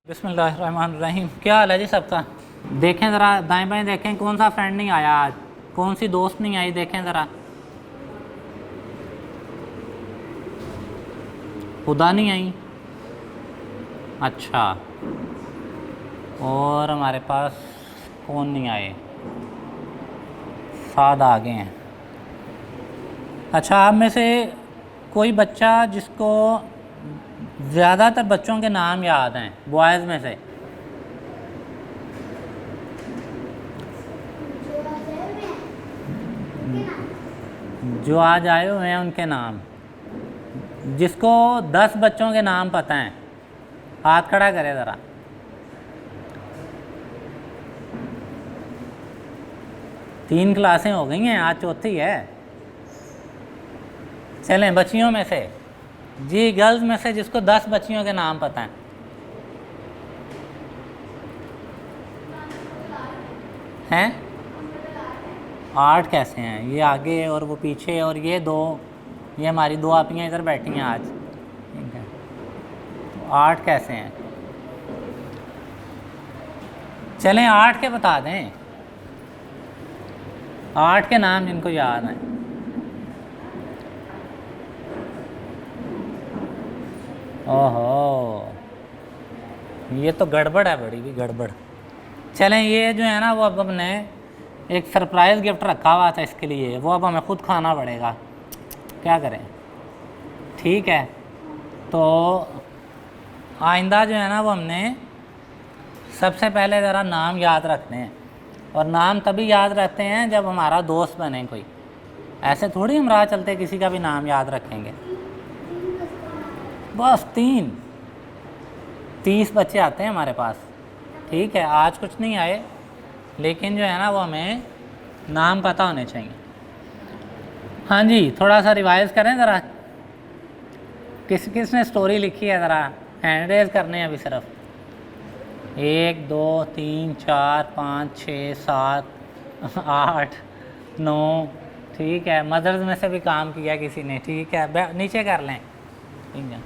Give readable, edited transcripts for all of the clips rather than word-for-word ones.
बिस्मिल्लाहिर्रहमानिर्रहीम। क्या हाल है जी सबका? देखें ज़रा दाएं बाएं, देखें कौन सा फ्रेंड नहीं आया आज, कौन सी दोस्त नहीं आई, देखें ज़रा। खुदा नहीं आई, अच्छा। और हमारे पास कौन नहीं आए? साद आ गए हैं। अच्छा, आप में से कोई बच्चा जिसको ज़्यादातर बच्चों के नाम याद हैं बॉयज़ में से? जो आज आए हुए हैं उनके नाम, जिसको 10 बच्चों के नाम पता हैं, हाथ खड़ा करे ज़रा। तीन क्लासें हो गई हैं, आज चौथी है। चलें, बच्चियों में से जी, गर्ल्स में से जिसको 10 बच्चियों के नाम पता हैं? 8 कैसे हैं? ये आगे और वो पीछे, और ये दो, ये हमारी दो आपियाँ इधर बैठी हैं आज, ठीक है। तो 8 कैसे हैं? चलें 8 के बता दें, 8 के नाम जिनको याद हैं। ओहो, ये तो गड़बड़ है, बड़ी भी गड़बड़। चलें, ये जो है ना, वो अब हमने एक सरप्राइज़ गिफ्ट रखा हुआ था इसके लिए, वो अब हमें ख़ुद खाना पड़ेगा। क्या करें? ठीक है, तो आइंदा जो है ना, वो हमने सबसे पहले ज़रा नाम याद रखते हैं। और नाम तभी याद रखते हैं जब हमारा दोस्त बने कोई, ऐसे थोड़ी हम राह चलते किसी का भी नाम याद रखेंगे। बस 30 बच्चे आते हैं हमारे पास, ठीक है। आज कुछ नहीं आए, लेकिन जो है ना, वो हमें नाम पता होने चाहिए। हाँ जी, थोड़ा सा रिवाइज़ करें ज़रा। किसने स्टोरी लिखी है? ज़रा हैंड रेज करने हैं अभी सिर्फ। 1 2 3 4 5 6 7 8 9, ठीक है। मदर्स में से भी काम किया किसी ने, ठीक है। नीचे कर लें, ठीक है।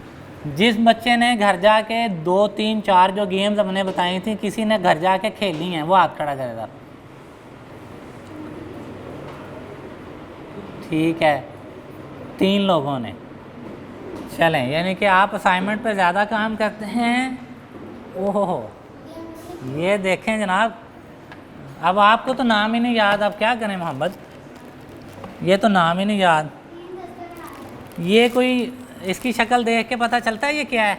जिस बच्चे ने घर जाके 2 3 4 जो गेम्स हमने बताई थी, किसी ने घर जाके खेली हैं, वो हाथ खड़ा करेगा, ठीक है। 3 लोगों ने। चलें, यानी कि आप असाइनमेंट पे ज़्यादा काम करते हैं। ओहो, ये देखें जनाब, अब आपको तो नाम ही नहीं याद, अब क्या करें मोहम्मद, ये तो नाम ही नहीं याद। ये कोई, इसकी शक्ल देख के पता चलता है ये क्या है?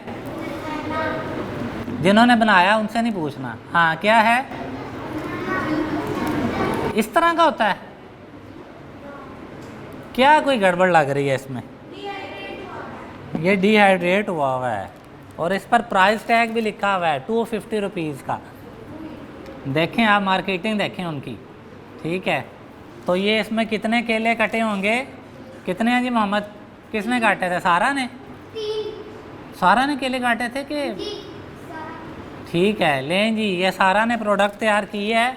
जिन्होंने बनाया उनसे नहीं पूछना। हाँ, क्या है? इस तरह का होता है क्या? कोई गड़बड़ लग रही है इसमें। ये डिहाइड्रेट हुआ हुआ है, और इस पर प्राइस टैग भी लिखा हुआ है 250 रुपीज़ का। देखें आप, मार्केटिंग देखें उनकी, ठीक है। तो ये इसमें कितने केले कटे होंगे? कितने हैं जी मोहम्मद? किसने काटे थे? सारा ने? सारा ने केले काटे थे कि? ठीक है, लें जी, ये सारा ने प्रोडक्ट तैयार की है।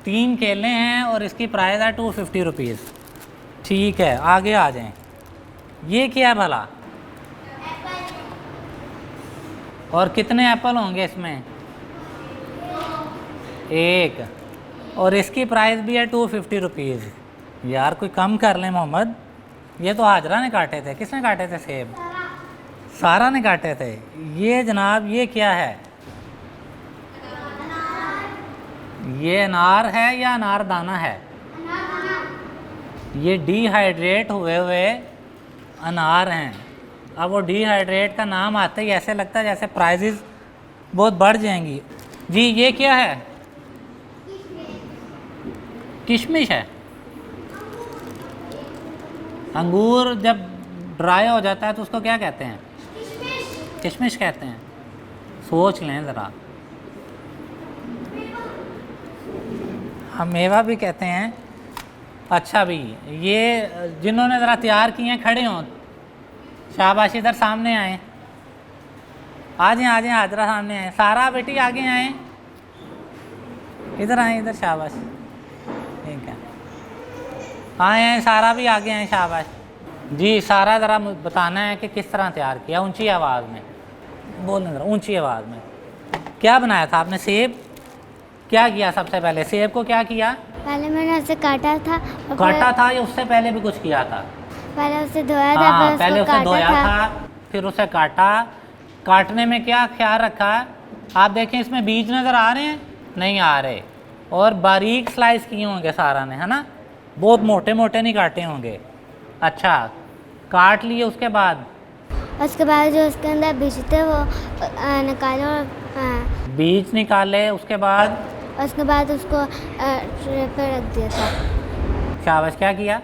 3 केले हैं और इसकी प्राइस है 250 रुपीज़, ठीक है। आगे आ जाएं। ये क्या है भला? और कितने एप्पल होंगे इसमें? 1, और इसकी प्राइस भी है 250 रुपीज़। यार कोई कम कर लें मोहम्मद, ये तो हाजरा ने काटे थे। किसने काटे थे सेब? सारा ने काटे थे। ये जनाब, ये क्या है? ये अनार है या अनारदाना है? ये डिहाइड्रेट हुए हुए अनार हैं। अब वो डिहाइड्रेट का नाम आते ही ऐसे लगता है जैसे प्राइजेस बहुत बढ़ जाएंगी। जी, ये क्या है? किशमिश है। अंगूर जब ड्राई हो जाता है तो उसको क्या कहते हैं? किशमिश कहते हैं। सोच लें ज़रा। हम मेवा भी कहते हैं। अच्छा भी, ये जिन्होंने ज़रा तैयार किए हैं खड़े हों, शाबाश, इधर सामने आए, आ जाए हाजरा सामने आए। सारा बेटी आगे आए, इधर आए, इधर शाबाश, ठीक है। आए सारा भी आगे आए, शाबाश जी। सारा ज़रा बताना है कि किस तरह तैयार किया, ऊंची आवाज़ में बोलना, ज़रा ऊंची आवाज़ में। क्या बनाया था आपने? सेब। क्या किया सबसे पहले? सेब को क्या किया? पहले मैंने उसे काटा था। काटा था या उससे पहले भी कुछ किया था? पहले उसे धोया था, हाँ, फिर पहले उसको उसे धोया काटा था, फिर उसे काटा। काटने में क्या ख्याल रखा? आप देखें इसमें बीज नज़र आ रहे हैं? नहीं आ रहे। और बारीक स्लाइस किए होंगे सारा ने, है ना? बहुत मोटे मोटे नहीं काटे होंगे। अच्छा, काट लिए, उसके बाद जो उसके अंदर बीज थे वो निकालो। बीज निकाले, उसके बाद उसको ट्रे पे रख दिया था। शाबाश, क्या किया?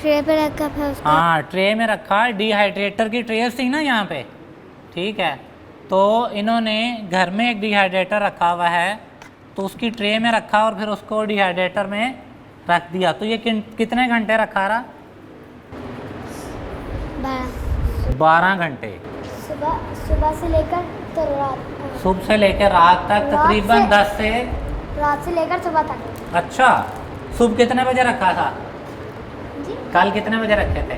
ट्रे पे रखा, फिर उसको हाँ, ट्रे में रखा। डिहाइड्रेटर की ट्रेस थी ना यहाँ पे, ठीक है। तो इन्होंने घर में एक डिहाइड्रेटर रखा हुआ है, तो उसकी ट्रे में रखा और फिर उसको डिहाइड्रेटर में रख दिया। तो ये कितने घंटे रखा रहा? 12 घंटे। सुबह से लेकर तो रात, सुबह से लेकर रात तक, तकरीबन 10 से रात से लेकर सुबह तक। अच्छा, सुबह कितने बजे रखा था? जी, कल कितने बजे रखे थे?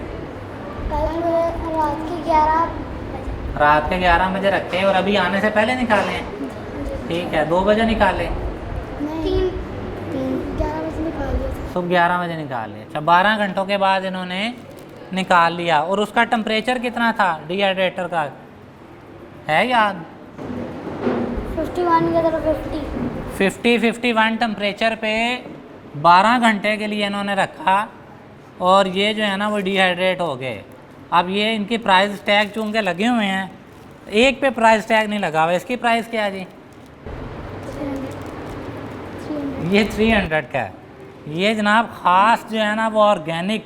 कल रात के 11 बजे। रात के 11 बजे रखे, और अभी आने से पहले निकाले हैं? ठीक है, 2 बजे निकाले? नहीं, 11 बजे निकाल दिया। सुबह 11 बजे निकाल लिया। अच्छा, 12 घंटों के बाद इन्होंने निकाल लिया। और उसका टेम्परेचर कितना था डिहाइड्रेटर का, है याद? 51 टेम्परेचर पे 12 घंटे के लिए इन्होंने रखा, और ये जो है ना वो डिहाइड्रेट हो गए। अब ये इनकी प्राइस टैग चूँकि लगे हुए हैं, एक पे प्राइस टैग नहीं लगा हुआ। इसकी प्राइस क्या है जी? ये 300 का है। ये जनाब ख़ास जो है ना वो ऑर्गेनिक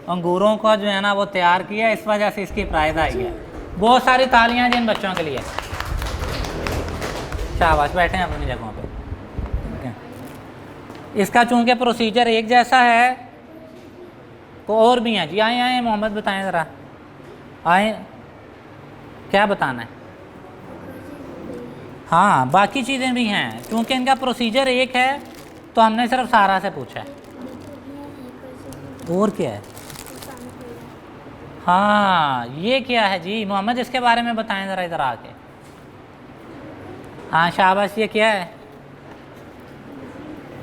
अंगूरों का जो है ना वो तैयार किया, इस वजह से इसकी प्राइस आई है। बहुत सारी तालियां जिन बच्चों के लिए। शाबाश, बैठे हैं अपनी जगहों पे। इसका चूँकि प्रोसीजर एक जैसा है, तो और भी हैं जी। आए आए मोहम्मद, बताएं ज़रा, आए, क्या बताना है? हाँ, बाकी चीज़ें भी हैं। चूँकि इनका प्रोसीजर एक है तो हमने सिर्फ सारा से पूछा है। और क्या है? हाँ, ये क्या है जी मोहम्मद, इसके बारे में बताएं ज़रा इधर आके। हाँ शाबाश, ये क्या है?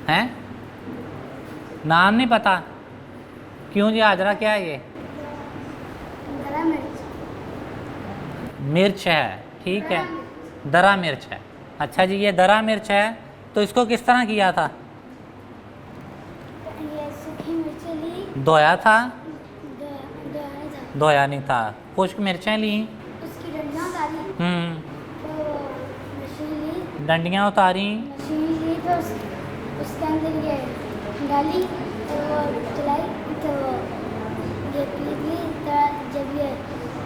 हैं? नाम नहीं पता? क्यों जी हाजरा, क्या है ये? मिर्च है, ठीक है, दरा मिर्च है। अच्छा जी, ये दरा मिर्च है। तो इसको किस तरह किया था? धोया था? धोया नहीं था, खुश्क मिर्चें ली, डंडियाँ उतारी, उसके अंदर ये डाली, तो वो चलाई, तो ये पीस ली। जब ये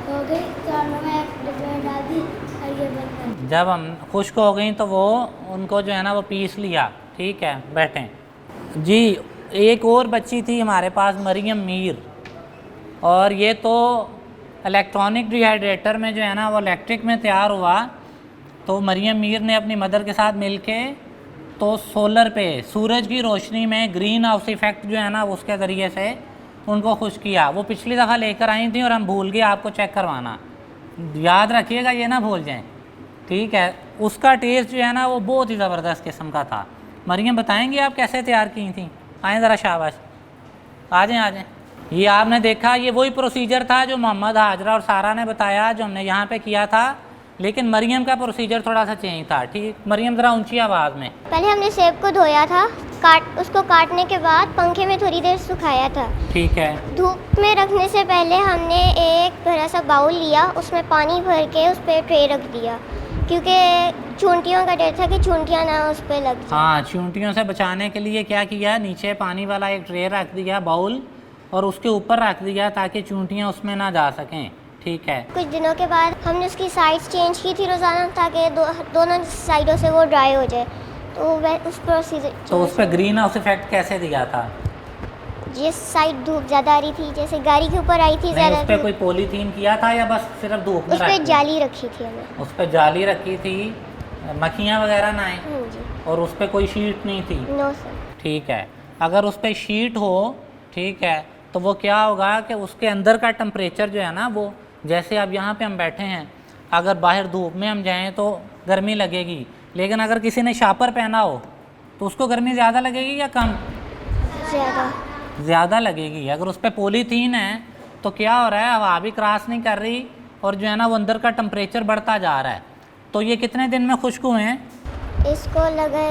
हो गई तो मैं डब्बे में डाल दी, और ये बन गई। जब हम खुश्क हो गई तो वो उनको जो है ना वो पीस लिया, ठीक है। बैठें जी। एक और बच्ची थी हमारे पास, मरियम मीर, और ये तो इलेक्ट्रॉनिक डिहाइड्रेटर में जो है ना वो इलेक्ट्रिक में तैयार हुआ। तो मरियम मीर ने अपनी मदर के साथ मिलके तो सोलर पे, सूरज की रोशनी में ग्रीन हाउस इफ़ेक्ट जो है ना उसके ज़रिए से उनको खुश किया। वो पिछली दफ़ा लेकर आई थी और हम भूल गए आपको चेक करवाना, याद रखिएगा, ये ना भूल जाएं, ठीक है। उसका टेस्ट जो है ना वो बहुत ही ज़बरदस्त किस्म का था। मरियम, बताएंगे आप कैसे तैयार की थी? आएँ ज़रा, शाबाश, आ जाएँ आ जाएँ। ये आपने देखा, ये वही प्रोसीजर था जो मोहम्मद, हाजरा और सारा ने बताया, जो हमने यहाँ पे किया था। लेकिन मरियम का प्रोसीजर थोड़ा सा चेंज था, ठीक। मरियम ज़रा ऊंची आवाज़ में। पहले हमने सेब को धोया था, उसको काटने के बाद पंखे में थोड़ी देर सुखाया था, ठीक है। धूप में रखने से पहले हमने एक बड़ा सा बाउल लिया, उसमें पानी भर के उस पर ट्रे रख दिया, क्योंकि चूंटियों का डर था कि चूंटियाँ ना उस पर लग जाएं। हाँ, चूंटियों से बचाने के लिए क्या किया, नीचे पानी वाला एक ट्रे रख दिया, बाउल, और उसके ऊपर रख दिया ताकि चूंटियाँ उसमें ना जा सकें, ठीक है। कुछ दिनों के बाद हमने उसकी साइड्स चेंज की थी रोज़ाना, ताकि दोनों साइडों से वो ड्राई हो जाए। तो वह उस प्रोसीजर, तो उस पर ग्रीन हाउस इफेक्ट कैसे दिया था? जिस साइड धूप ज़्यादा आ रही थी, जैसे गाड़ी के ऊपर आई थी नहीं, ज़्यादा उस पे धूप, कोई पॉलीथीन किया था या बस सिर्फ धूप में उस पर रख दी? जाली रखी थी हमें। उस पे जाली रखी थी, मक्खियाँ वगैरह ना आए, हाँ जी। और उस पे कोई शीट नहीं थी। No sir. ठीक है, अगर उस पे शीट हो, ठीक है, तो वो क्या होगा कि उसके अंदर का टेम्परेचर जो है ना, वो जैसे अब यहाँ पे हम बैठे हैं, अगर बाहर धूप में हम जाएं तो गर्मी लगेगी, लेकिन अगर किसी ने शापर पहना हो तो उसको गर्मी ज़्यादा लगेगी या कम? ज़्यादा। ज़्यादा लगेगी। अगर उस पर पॉलीथीन है तो क्या हो रहा है, हवा भी क्रॉस नहीं कर रही और जो है ना वो अंदर का टेम्परेचर बढ़ता जा रहा है। तो ये कितने दिन में खुश्क हुए हैं? इसको लगे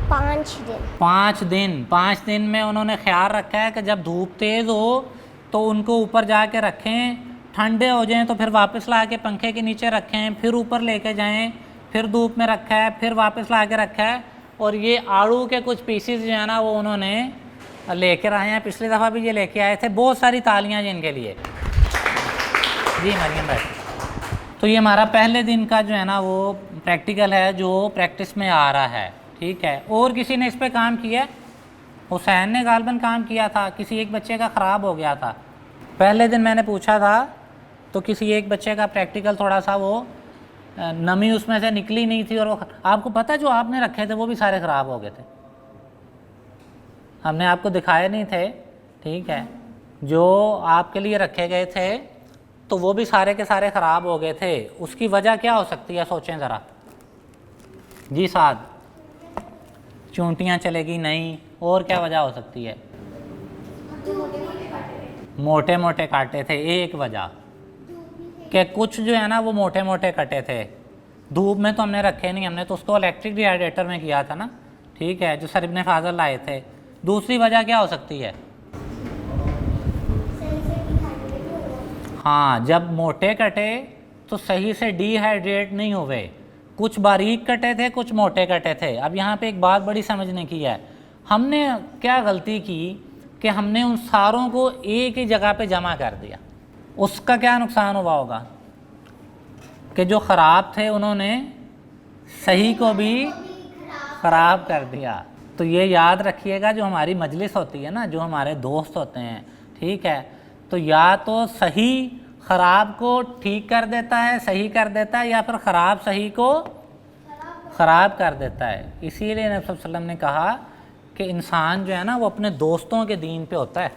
5 दिन। 5 दिन। 5 दिन में उन्होंने ख्याल रखा है कि जब धूप तेज़ हो तो उनको ऊपर जाके रखें, ठंडे हो जाएं तो फिर वापस ला के पंखे के नीचे रखें, फिर ऊपर लेके जाएं, फिर धूप में रखा है, फिर वापस ला के रखा है। और ये आड़ू के कुछ पीसेस जो है ना वो उन्होंने लेकर आए हैं, पिछली दफ़ा भी ये लेके आए थे। बहुत सारी तालियां जी इनके लिए। जी मरियम भाई, तो ये हमारा पहले दिन का जो है ना वो प्रैक्टिकल है जो प्रैक्टिस में आ रहा है। ठीक है, और किसी ने इस पर काम किया? हुसैन ने गालबन काम किया था, किसी एक बच्चे का ख़राब हो गया था। पहले दिन मैंने पूछा था तो किसी एक बच्चे का प्रैक्टिकल थोड़ा सा वो नमी उसमें से निकली नहीं थी, और वो आपको पता है जो आपने रखे थे वो भी सारे ख़राब हो गए थे, हमने आपको दिखाए नहीं थे। ठीक है, जो आपके लिए रखे गए थे तो वो भी सारे के सारे ख़राब हो गए थे। उसकी वजह क्या हो सकती है, सोचें ज़रा जी साद। चूंटियाँ चलेगी नहीं, और क्या वजह हो सकती है? मोटे मोटे काटे थे, एक वजह कि कुछ जो है ना वो मोटे मोटे कटे थे। धूप में तो हमने रखे नहीं, हमने तो उसको इलेक्ट्रिक डिहाइड्रेटर में किया था ना। ठीक है, जो सर इब्ने फाजल लाए थे। दूसरी वजह क्या हो सकती है? हाँ, जब मोटे कटे तो सही से डिहाइड्रेट नहीं हुए, कुछ बारीक कटे थे, कुछ मोटे कटे थे। अब यहाँ पे एक बात बड़ी समझने की है, हमने क्या गलती की कि हमने उन सारों को एक ही जगह पे जमा कर दिया। उसका क्या नुकसान हुआ होगा कि जो ख़राब थे उन्होंने सही को भी ख़राब कर दिया। तो ये याद रखिएगा, जो हमारी मजलिस होती है ना, जो हमारे दोस्त होते हैं, ठीक है, तो या तो सही ख़राब को ठीक कर देता है, सही कर देता है, या फिर ख़राब सही को ख़राब कर देता है। इसीलिए नबी सल्लल्लाहु अलैहि वसल्लम ने कहा कि इंसान जो है ना वो अपने दोस्तों के दीन पे होता है।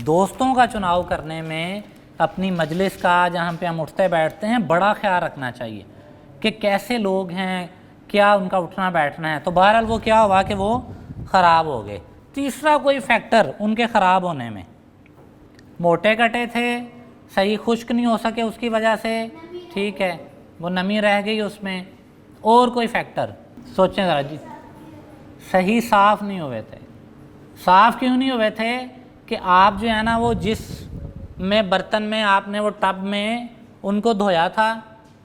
दोस्तों का चुनाव करने में अपनी मजलिस का, जहाँ पे हम उठते बैठते हैं, बड़ा ख्याल रखना चाहिए कि कैसे लोग हैं, क्या उनका उठना बैठना है। तो बहरहाल वो क्या हुआ कि वो ख़राब हो गए। तीसरा कोई फैक्टर उनके ख़राब होने में, मोटे कटे थे, सही खुश्क नहीं हो सके उसकी वजह से, ठीक है, वो नमी रह गई उसमें। और कोई फैक्टर सोचें ज़रा जी। सही साफ़ नहीं हुए थे। साफ़ क्यों नहीं हुए थे कि आप जो है ना वो जिस में बर्तन में आपने वो टब में उनको धोया था,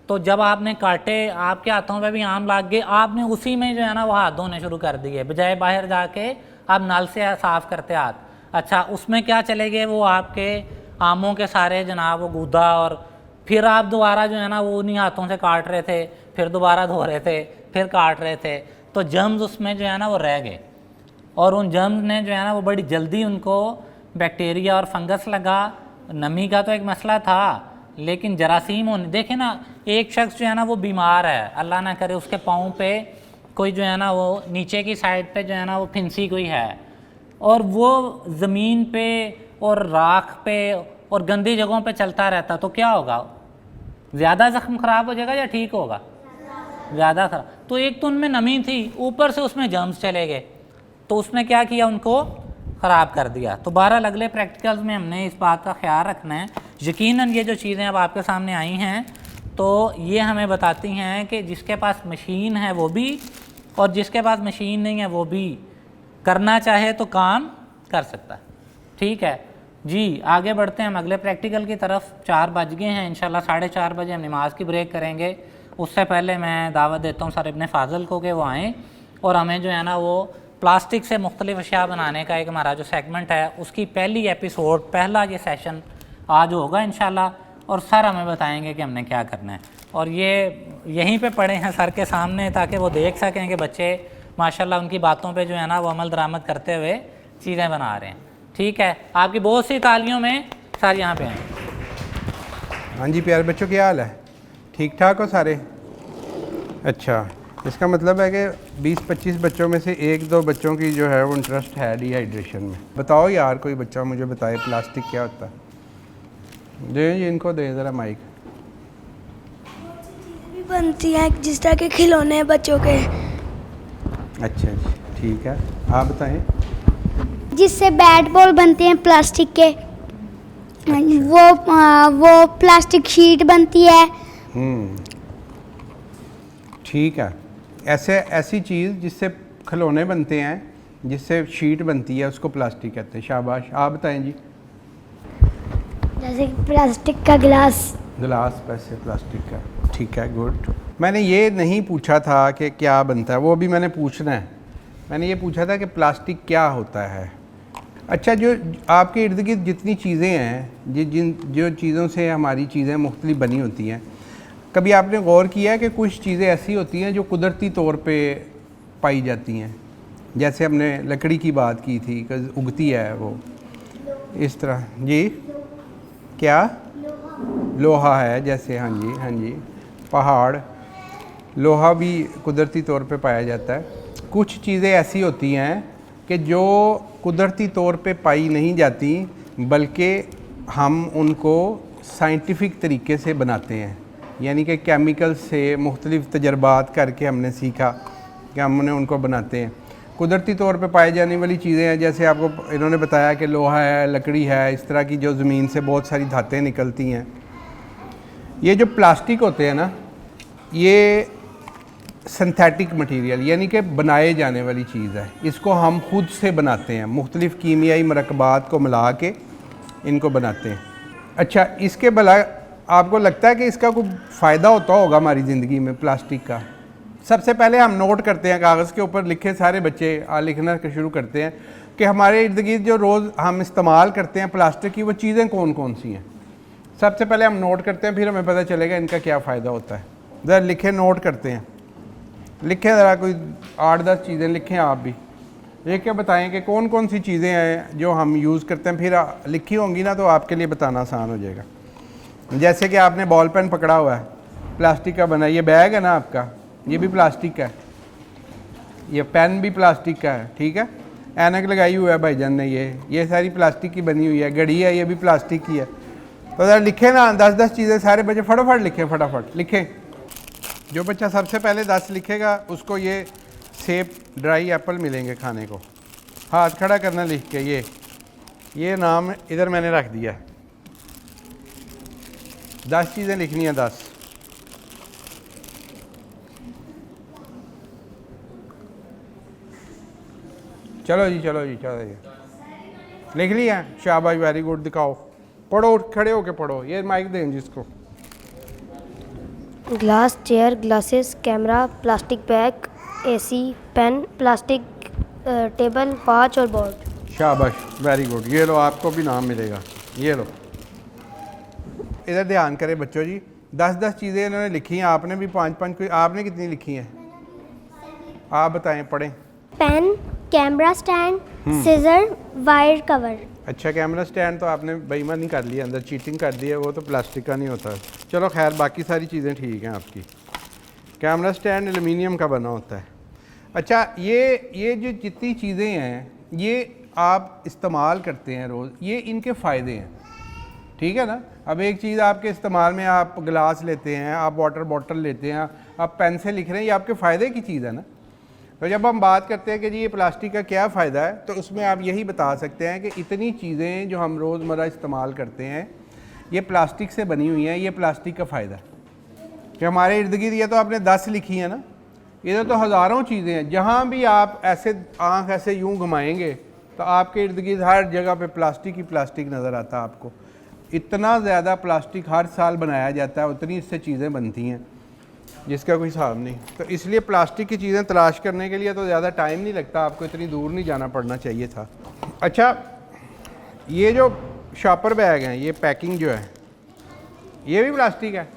तो जब आपने काटे आपके हाथों पे भी आम लग गए, आपने उसी में जो है ना वो हाथ धोने शुरू कर दिए, बजाय बाहर जाके आप नल से साफ़ करते हाथ। अच्छा, उसमें क्या चले गए, वो आपके आमों के सारे जनाब वो गूदा, और फिर आप दोबारा जो है ना वो उन्हीं हाथों से काट रहे थे, फिर दोबारा धो रहे थे, फिर काट रहे थे। तो जर्म्स उसमें जो है ना वो रह गए, और उन जर्म्स ने जो है ना वो बड़ी जल्दी उनको बैक्टीरिया और फंगस लगा। नमी का तो एक मसला था, लेकिन जरासीम होने, देखे ना, एक शख्स जो है ना वो बीमार है, अल्लाह ना करे उसके पाँव पे कोई जो है ना वो नीचे की साइड पे जो है ना वो फिंसी कोई है, और वो ज़मीन पे और राख पे और गंदी जगहों पे चलता रहता, तो क्या होगा? ज़्यादा ज़ख्म ख़राब हो जाएगा या ठीक होगा? ज़्यादा ख़राब। तो एक तो उनमें नमी थी, ऊपर से उसमें जर्म्स चले गए, तो उसने क्या किया, उनको ख़राब कर दिया। तो बहरहाल अगले प्रैक्टिकल्स में हमने इस बात का ख्याल रखना है। यकीनन ये जो चीज़ें अब आपके सामने आई हैं, तो ये हमें बताती हैं कि जिसके पास मशीन है वो भी, और जिसके पास मशीन नहीं है वो भी करना चाहे तो काम कर सकता है। ठीक है जी, आगे बढ़ते हैं हम अगले प्रैक्टिकल की तरफ। 4 बज गए हैं, इंशाल्लाह 4:30 बजे हम नमाज की ब्रेक करेंगे। उससे पहले मैं दावत देता हूँ सर इब्ने फाजल को कि वो आएँ और हमें जो है ना वो प्लास्टिक से मुख्तलिफ अशिया बनाने का एक हमारा जो सेगमेंट है उसकी पहली एपिसोड, पहला ये सेशन आज होगा इंशाल्लाह, और सर हमें बताएंगे कि हमने क्या करना है। और ये यहीं पे पड़े हैं सर के सामने ताकि वो देख सकें कि बच्चे माशाल्लाह उनकी बातों पे जो है ना वो अमल दरामद करते हुए चीज़ें बना रहे हैं। ठीक है, आपकी बहुत सी तालियों में सारे यहाँ पे हैं। हाँ जी प्यारे बच्चों, क्या हाल है? ठीक ठाक हो सारे? अच्छा, इसका मतलब है कि 20-25 बच्चों में से 1-2 बच्चों की जो है वो इंटरेस्ट है डिहाइड्रेशन में। बताओ यार, कोई बच्चा मुझे बताए प्लास्टिक क्या होता है। दें जी इनको, दें ज़रा माइक। भी बनती है जिस तरह के खिलौने हैं बच्चों के। अच्छा जी, ठीक है, आप बताएं। जिससे बैट बॉल बनते हैं प्लास्टिक के, वो प्लास्टिक शीट बनती है। ठीक है, ऐसी चीज़ जिससे खिलौने बनते हैं, जिससे शीट बनती है, उसको प्लास्टिक कहते हैं। शाबाश, आप बताएं जी। जैसे प्लास्टिक का गिलास। वैसे प्लास्टिक का, ठीक है, गुड। मैंने ये नहीं पूछा था कि क्या बनता है, वो भी मैंने पूछना है। मैंने ये पूछा था कि प्लास्टिक क्या होता है। अच्छा, जो आपके इर्द गिर्द जितनी चीज़ें हैं, जो चीज़ों से हमारी चीज़ें मुख्तलिफ बनी होती हैं, कभी आपने गौर किया है कि कुछ चीज़ें ऐसी होती हैं जो कुदरती तौर पे पाई जाती हैं? जैसे हमने लकड़ी की बात की थी कि उगती है वो, इस तरह। जी क्या? लोहा है जैसे, हाँ जी हाँ जी। पहाड़, लोहा भी कुदरती तौर पे पाया जाता है। कुछ चीज़ें ऐसी होती हैं कि जो कुदरती तौर पे पाई नहीं जाती, बल्कि हम उनको साइंटिफिक तरीके से बनाते हैं, यानी कि केमिकल से मुख्तलिफ़ तजर्बात करके हमने सीखा कि हमने उनको बनाते हैं। कुदरती तौर पे पाई जाने वाली चीज़ें हैं, जैसे आपको इन्होंने बताया कि लोहा है, लकड़ी है, इस तरह की जो ज़मीन से बहुत सारी धातें निकलती हैं। ये जो प्लास्टिक होते हैं ना, ये सिंथेटिक मटेरियल यानी कि बनाए जाने वाली चीज़ है। इसको हम खुद से बनाते हैं, मुख्तलिफ़ कीमियाई मरकबात को मिला के इनको बनाते हैं। अच्छा, इसके भला आपको लगता है कि इसका कोई फ़ायदा होता होगा हमारी ज़िंदगी में प्लास्टिक का? सबसे पहले हम नोट करते हैं, कागज़ के ऊपर लिखे, सारे बच्चे लिखना शुरू करते हैं कि हमारे इर्द गिर्द जो रोज़ हम इस्तेमाल करते हैं प्लास्टिक की, वो चीज़ें कौन कौन सी हैं। सबसे पहले हम नोट करते हैं, फिर हमें पता चलेगा इनका क्या फ़ायदा होता है। ज़रा लिखे, नोट करते हैं, लिखें ज़रा कोई 8-10 चीज़ें लिखें। आप भी लिख के बताएँ कि कौन कौन सी चीज़ें हैं जो हम यूज़ करते हैं। फिर लिखी होंगी ना तो आपके लिए बताना आसान हो जाएगा। जैसे कि आपने बॉल पेन पकड़ा हुआ है, प्लास्टिक का बना, ये बैग है ना आपका, ये भी प्लास्टिक का है। ये पेन भी प्लास्टिक का है, ठीक है। ऐनक लगाई हुई है भाईजान ने, ये सारी प्लास्टिक की बनी हुई है। घड़ी है, ये भी प्लास्टिक की है। तो ज़रा लिखें ना 10-10 चीज़ें, सारे बच्चे फटाफट लिखें, फटाफट लिखें। जो बच्चा सबसे पहले 10 लिखेगा उसको ये सेब ड्राई एप्पल मिलेंगे खाने को। हाथ खड़ा करना लिख के, ये नाम इधर मैंने रख दिया है। 10 चीज़ें लिखनी है, 10। चलो जी, चलो जी, चलो जी, लिख लिया? शाबाश, वेरी गुड। दिखाओ, पढ़ो, खड़े होके पढ़ो। ये माइक दें जिसको। Glass, chair, glasses, camera, plastic bag, AC, pen, plastic table, watch और बोर्ड। शाबाश, वेरी गुड। ये लो, आपको भी नाम मिलेगा। ये लो, इधर ध्यान करें बच्चों जी। 10-10 चीज़ें इन्होंने लिखी हैं, आपने भी 5-5। कोई आपने कितनी लिखी हैं? आप बताएं, पढ़ें। Pen, camera stand, scissor, wire cover. अच्छा, कैमरा स्टैंड तो आपने बेईमानी कर लिया, अंदर चीटिंग कर दी है, वो तो प्लास्टिक का नहीं होता। चलो खैर, बाकी सारी चीज़ें ठीक हैं आपकी। कैमरा स्टैंड एल्युमिनियम का बना होता है। अच्छा, ये जो जितनी चीज़ें हैं ये आप इस्तेमाल करते हैं रोज़, ये इनके फ़ायदे हैं, ठीक है ना। अब एक चीज़ आपके इस्तेमाल में, आप गिलास लेते हैं, आप वाटर बॉटल लेते हैं, आप पेन से लिख रहे हैं, ये आपके फ़ायदे की चीज़ है ना। तो जब हम बात करते हैं कि जी ये प्लास्टिक का क्या फ़ायदा है, तो उसमें आप यही बता सकते हैं कि इतनी चीज़ें जो हम रोज़मर्रा इस्तेमाल करते हैं ये प्लास्टिक से बनी हुई हैं। ये प्लास्टिक का फ़ायदा है कि हमारे इर्द गिर्द, ये तो आपने 10 लिखी है ना, इधर तो हज़ारों चीज़ें हैं। जहाँ भी आप ऐसे आँख ऐसे यूँ घुमाएंगे तो आपके इर्द गिर्द हर जगह पे प्लास्टिक ही प्लास्टिक नज़र आता है आपको। इतना ज़्यादा प्लास्टिक हर साल बनाया जाता है, उतनी इससे चीज़ें बनती हैं जिसका कोई हिसाब नहीं। तो इसलिए प्लास्टिक की चीज़ें तलाश करने के लिए तो ज़्यादा टाइम नहीं लगता, आपको इतनी दूर नहीं जाना पड़ना चाहिए था। अच्छा, ये जो शॉपर बैग हैं, ये पैकिंग जो है ये भी प्लास्टिक है।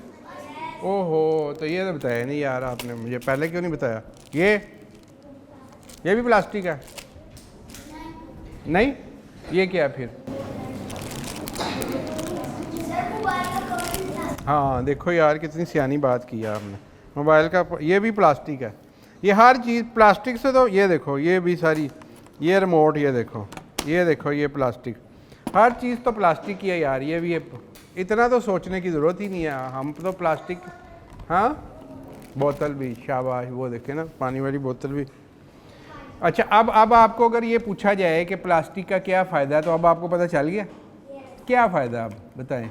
ओहो, तो ये तो बताया नहीं यार आपने मुझे, पहले क्यों नहीं बताया? ये भी प्लास्टिक है? नहीं, ये क्या फिर? हाँ देखो यार कितनी सियानी बात की है आपने। मोबाइल का ये भी प्लास्टिक है, ये हर चीज़ प्लास्टिक से। तो ये देखो ये भी सारी, ये रिमोट, ये देखो ये प्लास्टिक, हर चीज़ तो प्लास्टिक की है यार। ये भी इतना तो सोचने की ज़रूरत ही नहीं है, हम तो प्लास्टिक। हाँ बोतल भी, शाबाश, वो देखे ना पानी वाली बोतल भी। अच्छा अब आपको अगर ये पूछा जाए कि प्लास्टिक का क्या फ़ायदा है, तो अब आपको पता चल गया क्या फ़ायदा, आप बताएं।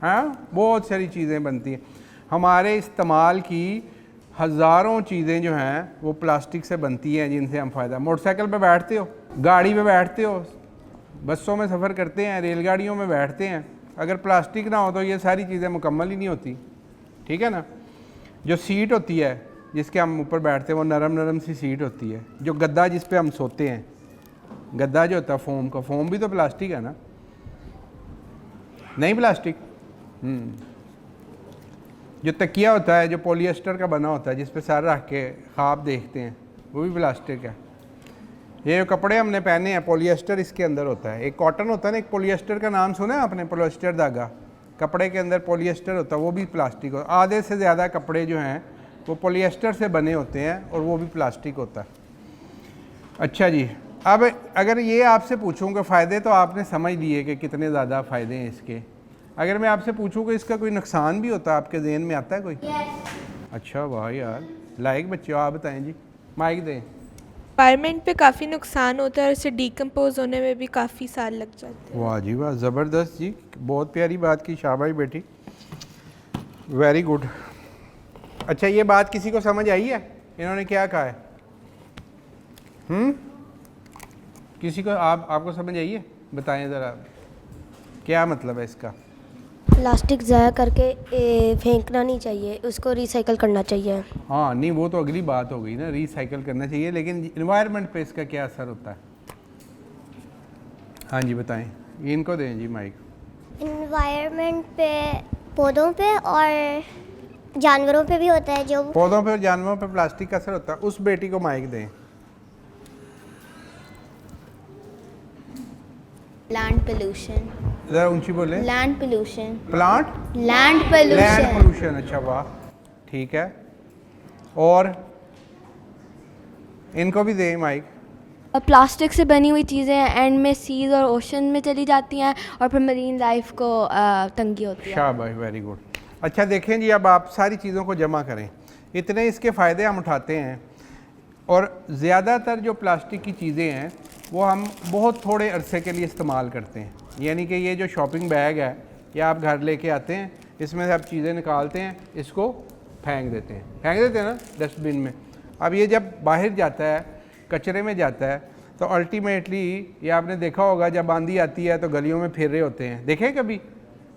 हाँ बहुत सारी चीज़ें बनती हैं, हमारे इस्तेमाल की हज़ारों चीज़ें जो हैं वो प्लास्टिक से बनती हैं, जिनसे हम फ़ायदा। मोटरसाइकिल पे बैठते हो, गाड़ी पे बैठते हो, बसों में सफ़र करते हैं, रेलगाड़ियों में बैठते हैं, अगर प्लास्टिक ना हो तो ये सारी चीज़ें मुकम्मल ही नहीं होती, ठीक है ना। जो सीट होती है जिसके हम ऊपर बैठते हैं वो नरम नरम सी सीट होती है। जो गद्दा जिस पे हम सोते हैं, गद्दा जो होता है फोम का, फोम भी तो प्लास्टिक है ना, नहीं प्लास्टिक। जो तकिया होता है जो पॉलिएस्टर का बना होता है, जिस पे सर रख के ख्वाब देखते हैं, वो भी प्लास्टिक है। ये जो कपड़े हमने पहने हैं पॉलिएस्टर इसके अंदर होता है। एक कॉटन होता है ना, एक पॉलिएस्टर का नाम सुना है आपने, पॉलिएस्टर धागा, कपड़े के अंदर पॉलिएस्टर होता है, वो भी प्लास्टिक होता है। आधे से ज़्यादा कपड़े जो हैं वो पॉलिएस्टर से बने होते हैं और वो भी प्लास्टिक होता है। अच्छा जी, अब अगर ये आपसे पूछूं कि फ़ायदे तो आपने समझ लिए कि कितने ज़्यादा फ़ायदे हैं इसके, अगर मैं आपसे पूछूं कि इसका कोई नुकसान भी होता है, आपके ज़हन में आता है कोई? अच्छा वाह यार, लाइक बच्चों, आप बताएं जी, माइक दें। एनवायरनमेंट पे काफ़ी नुकसान होता है और इसे डिकम्पोज होने में भी काफ़ी साल लग जाते हैं। वाह जी वाह, ज़बरदस्त जी, बहुत प्यारी बात की, शाबाश बेटी, वेरी गुड। अच्छा ये बात किसी को समझ आई है, इन्होंने क्या कहा है? किसी को आपको समझ आई है? बताएं ज़रा क्या मतलब है इसका। प्लास्टिक ज़ाया करके फेंकना नहीं चाहिए, उसको रिसाइकल करना चाहिए। हाँ नहीं, वो तो अगली बात हो गई ना, रिसाइकल करना चाहिए, लेकिन इन्वायरमेंट पे इसका क्या असर होता है? हाँ जी बताएं, इनको दें जी माइक। इन्वायरमेंट पे, पौधों पे और जानवरों पे भी होता है। जो पौधों पे और जानवरों पे प्लास्टिक का असर होता है, उस बेटी को माइक दें। Land pollution. ज़रा ऊंची बोले। Land pollution. Plant land land pollution. Pollution, अच्छा वाह, ठीक है। और इनको भी दें माइक। प्लास्टिक से बनी हुई चीज़ें एंड में सीज और ओशन में चली जाती हैं और फिर मरीन लाइफ को तंगी होती है। शाबाश, वेरी गुड। अच्छा देखें जी, अब आप सारी चीज़ों को जमा करें, इतने इसके फ़ायदे हम उठाते हैं, और ज़्यादातर जो प्लास्टिक की चीज़ें हैं वो हम बहुत थोड़े अरसे के लिए इस्तेमाल करते हैं। यानी कि ये जो शॉपिंग बैग है, ये आप घर लेके आते हैं, इसमें से आप चीज़ें निकालते हैं, इसको फेंक देते हैं ना डस्टबिन में। अब ये जब बाहर जाता है, कचरे में जाता है, तो अल्टीमेटली ये आपने देखा होगा, जब आंधी आती है तो गलियों में फिर रहे होते हैं, देखें कभी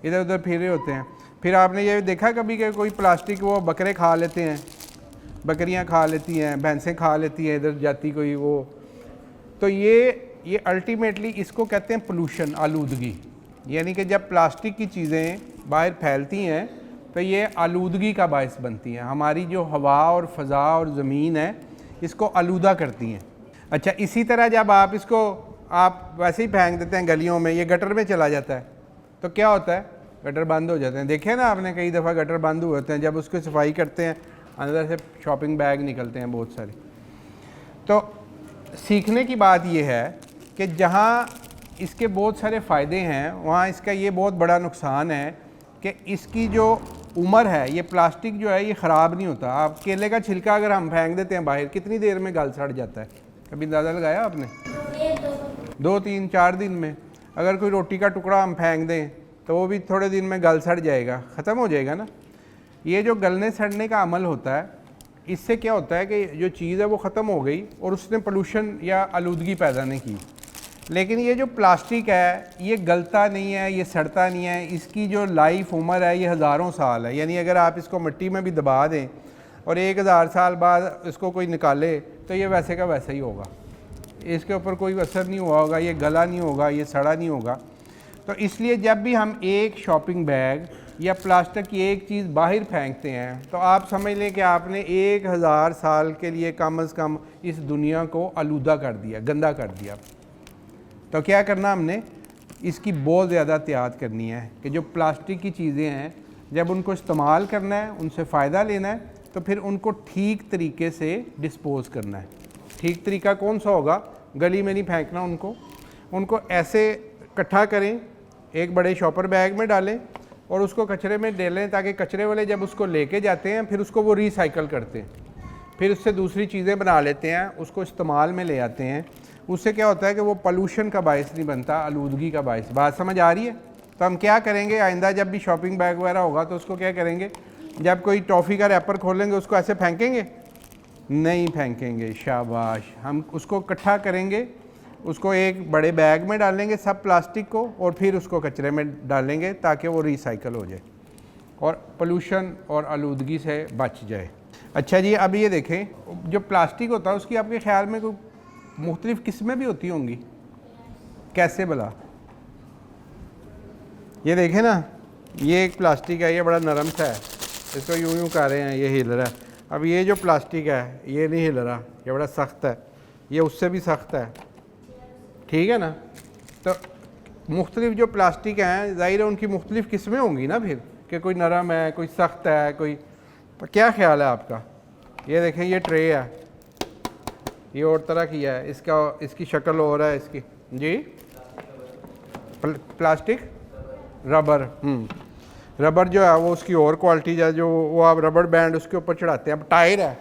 इधर उधर फिर रहे होते हैं। फिर आपने ये देखा कभी कि कोई प्लास्टिक वो बकरे खा लेते हैं, बकरियां खा लेती हैं, भैंसें खा लेती हैं, इधर जाती कोई वो, तो ये अल्टीमेटली इसको कहते हैं पोल्यूशन, आलूदगी। यानी कि जब प्लास्टिक की चीज़ें बाहर फैलती हैं तो ये आलूदगी का बायस बनती हैं, हमारी जो हवा और फ़ज़ा और ज़मीन है इसको आलूदा करती हैं। अच्छा इसी तरह जब आप इसको आप वैसे ही फेंक देते हैं गलियों में, ये गटर में चला जाता है, तो क्या होता है, गटर बंद हो जाते हैं। देखे ना आपने, कई दफ़ा गटर बंद हुए होते हैं, जब उसकी सफाई करते हैं अंदर से शॉपिंग बैग निकलते हैं बहुत सारे। तो सीखने की बात यह है कि जहाँ इसके बहुत सारे फ़ायदे हैं, वहाँ इसका ये बहुत बड़ा नुकसान है कि इसकी जो उम्र है, ये प्लास्टिक जो है ये ख़राब नहीं होता। आप केले का छिलका अगर हम फेंक देते हैं बाहर, कितनी देर में गल सड़ जाता है? कभी अंदाज़ा लगाया आपने? 2-3-4 दिन में। अगर कोई रोटी का टुकड़ा हम फेंक दें तो वो भी थोड़े दिन में गल सड़ जाएगा, ख़त्म हो जाएगा ना। ये जो गलने सड़ने का अमल होता है, इससे क्या होता है कि जो चीज़ है वो ख़त्म हो गई और उसने पोल्यूशन या आलूदगी पैदा नहीं की। लेकिन ये जो प्लास्टिक है ये गलता नहीं है, ये सड़ता नहीं है, इसकी जो लाइफ उम्र है ये हज़ारों साल है। यानी अगर आप इसको मिट्टी में भी दबा दें और 1000 साल बाद इसको कोई निकाले तो ये वैसे का वैसा ही होगा, इसके ऊपर कोई असर नहीं हुआ होगा, ये गला नहीं होगा, ये सड़ा नहीं होगा। तो इसलिए जब भी हम एक शॉपिंग बैग या प्लास्टिक की एक चीज़ बाहर फेंकते हैं तो आप समझ लें कि आपने 1000 साल के लिए कम अज़ कम इस दुनिया को आलूदा कर दिया, गंदा कर दिया। तो क्या करना हमने, इसकी बहुत ज़्यादा एहतियात करनी है कि जो प्लास्टिक की चीज़ें हैं जब उनको इस्तेमाल करना है, उनसे फ़ायदा लेना है, तो फिर उनको ठीक तरीके से डिस्पोज़ करना है। ठीक तरीका कौन सा होगा, गली में नहीं फेंकना उनको ऐसे इकट्ठा करें, एक बड़े शॉपर बैग में डालें और उसको कचरे में डालें, ताकि कचरे वाले जब उसको लेके जाते हैं फिर उसको वो रिसाइकल करते हैं, फिर उससे दूसरी चीज़ें बना लेते हैं, उसको इस्तेमाल में ले आते हैं। उससे क्या होता है कि वो पोल्यूशन का बायस नहीं बनता, आलूदगी का बायस। बात समझ आ रही है? तो हम क्या करेंगे, आइंदा जब भी शॉपिंग बैग वगैरह होगा तो उसको क्या करेंगे, जब कोई टॉफ़ी का रैपर खोलेंगे उसको ऐसे फेंकेंगे नहीं, फेंकेंगे। शाबाश। हम उसको इकट्ठा करेंगे, उसको एक बड़े बैग में डालेंगे सब प्लास्टिक को, और फिर उसको कचरे में डालेंगे ताकि वो रिसाइकल हो जाए और पोल्यूशन और आलूदगी से बच जाए। अच्छा जी, अब ये देखें, जो प्लास्टिक होता है उसकी आपके ख्याल में कोई मुख्तलिफ़ किस्में भी होती होंगी? कैसे भला? ये देखें ना, ये एक प्लास्टिक है, ये बड़ा नरम सा है, इसको यूं यूं कर रहे हैं, ये हिल रहा है। अब ये जो प्लास्टिक है ये नहीं हिल रहा, ये बड़ा सख्त है, ये उससे भी सख्त है, ठीक है ना। तो मुख्तलिफ़ जो प्लास्टिक हैं ज़ाहिर है उनकी मुख्तलिफ़ किस्में होंगी ना फिर, कि कोई नरम है, कोई सख्त है, कोई। तो क्या ख्याल है आपका? ये देखें, ये ट्रे है, ये और तरह की है, इसकी शक्ल और है इसकी जी। Plastic, rubber. रबर जो है वो उसकी और क्वालिटी है, जो वो आप रबर बैंड उसके ऊपर चढ़ाते हैं। अब टायर है,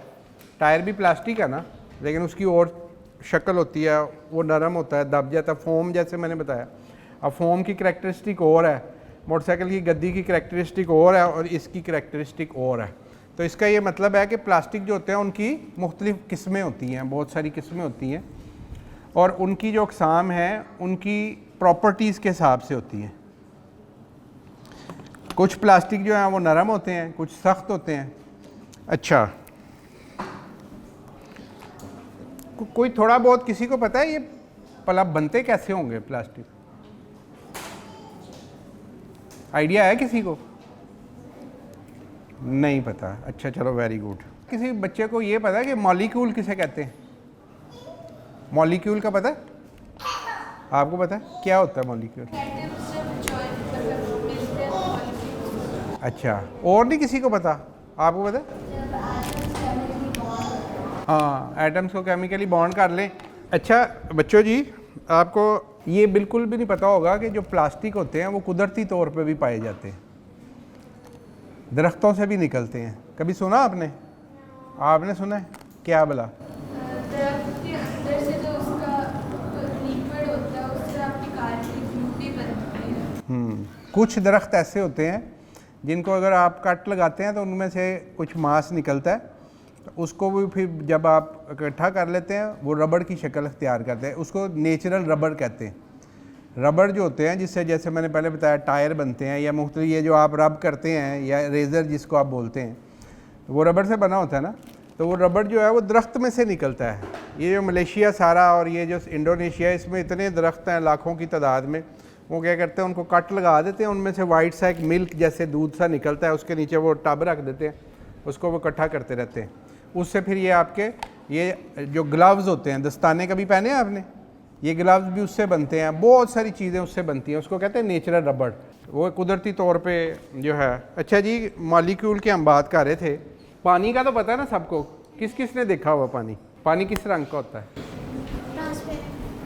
टायर भी प्लास्टिक है ना, लेकिन उसकी और शक्ल होती है, वो नरम होता है, दब जाता है, फोम जैसे मैंने बताया। अब फोम की करैक्टरिस्टिक और है, मोटरसाइकिल की गद्दी की करैक्टरिस्टिक और है, और इसकी करैक्टरिस्टिक और है। तो इसका ये मतलब है कि प्लास्टिक जो होते हैं उनकी मुख्तलिफ़ किस्में होती हैं, बहुत सारी किस्में होती हैं, और उनकी जो अक़साम है उनकी प्रॉपर्टीज़ के हिसाब से होती हैं। कुछ प्लास्टिक जो हैं वो नरम होते हैं, कुछ सख्त होते हैं। अच्छा, कोई थोड़ा बहुत किसी को पता है ये भला बनते कैसे होंगे प्लास्टिक? आइडिया है किसी को? नहीं पता। अच्छा चलो, वेरी गुड। किसी बच्चे को ये पता है कि मॉलिक्यूल किसे कहते हैं? मॉलिक्यूल का पता है? आपको पता है क्या होता है मॉलिक्यूल? अच्छा, और नहीं किसी को पता? आपको पता है? हाँ, एटम्स को केमिकली बॉन्ड कर लें। अच्छा बच्चों जी, आपको ये बिल्कुल भी नहीं पता होगा कि जो प्लास्टिक होते हैं वो कुदरती तौर पे भी पाए जाते हैं, दरख्तों से भी निकलते हैं। कभी सुना आपने? आपने सुना है? क्या भला? दरख्त के अंदर से जो उसका लिक्विड होता है उससे आपकी कार की ब्यूटी बनती है। कुछ दरख्त ऐसे होते हैं जिनको अगर आप कट लगाते हैं तो उनमें से कुछ मांस निकलता है, तो उसको भी फिर जब आप इकट्ठा कर लेते हैं वो रबड़ की शक्ल अख्तियार करते हैं। उसको नेचुरल रबड़ कहते हैं। रबड़ जो होते हैं जिससे, जैसे मैंने पहले बताया, टायर बनते हैं, या मुख्तलिफ ये जो आप रब करते हैं या रेज़र जिसको आप बोलते हैं, वो रबड़ से बना होता है ना। तो वो रबड़ जो है वो दरख्त में से निकलता है। ये जो मलेशिया सारा और ये जो इंडोनेशिया, इसमें इतने दरख्त हैं लाखों की तादाद में। वो क्या करते हैं, उनको कट लगा देते हैं, उनमें से वाइट सा एक मिल्क जैसे दूध सा निकलता है, उसके नीचे वो टब रख देते हैं, उसको वो इकट्ठा करते रहते हैं। उससे फिर ये आपके ये जो ग्लव्स होते हैं, दस्ताने कभी पहने हैं आपने? ये ग्लव्स भी उससे बनते हैं, बहुत सारी चीज़ें उससे बनती हैं। उसको कहते हैं नेचुरल रबड़, वो कुदरती तौर पे जो है। अच्छा जी, मॉलिक्यूल की हम बात कर रहे थे। पानी का तो पता है ना सबको? किस किस ने देखा हुआ पानी? पानी किस रंग का होता है?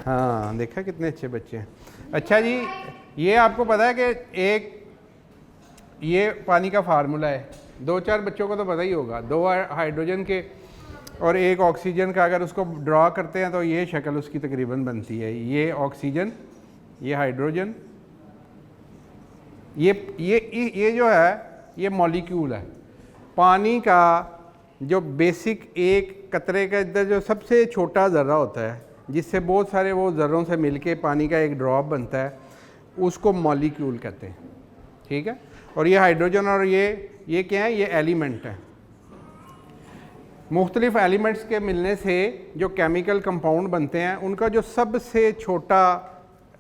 हाँ, देखा, कितने अच्छे बच्चे हैं। अच्छा जी, ये आपको पता है कि एक ये पानी का फार्मूला है, 2-4 बच्चों को तो पता ही होगा। 2 हाइड्रोजन के और 1 ऑक्सीजन का अगर उसको ड्रा करते हैं तो ये शक्ल उसकी तकरीबन बनती है। ये ऑक्सीजन, ये हाइड्रोजन, ये जो है ये मॉलिक्यूल है। पानी का जो बेसिक एक कतरे का इधर जो सबसे छोटा ज़र्रा होता है, जिससे बहुत सारे वो ज़र्रों से मिलके पानी का एक ड्रॉप बनता है, उसको मॉलिक्यूल कहते हैं। ठीक है। और ये हाइड्रोजन और ये क्या है? ये एलिमेंट है। मुख्तलिफ एलिमेंट्स के मिलने से जो केमिकल कंपाउंड बनते हैं, उनका जो सबसे छोटा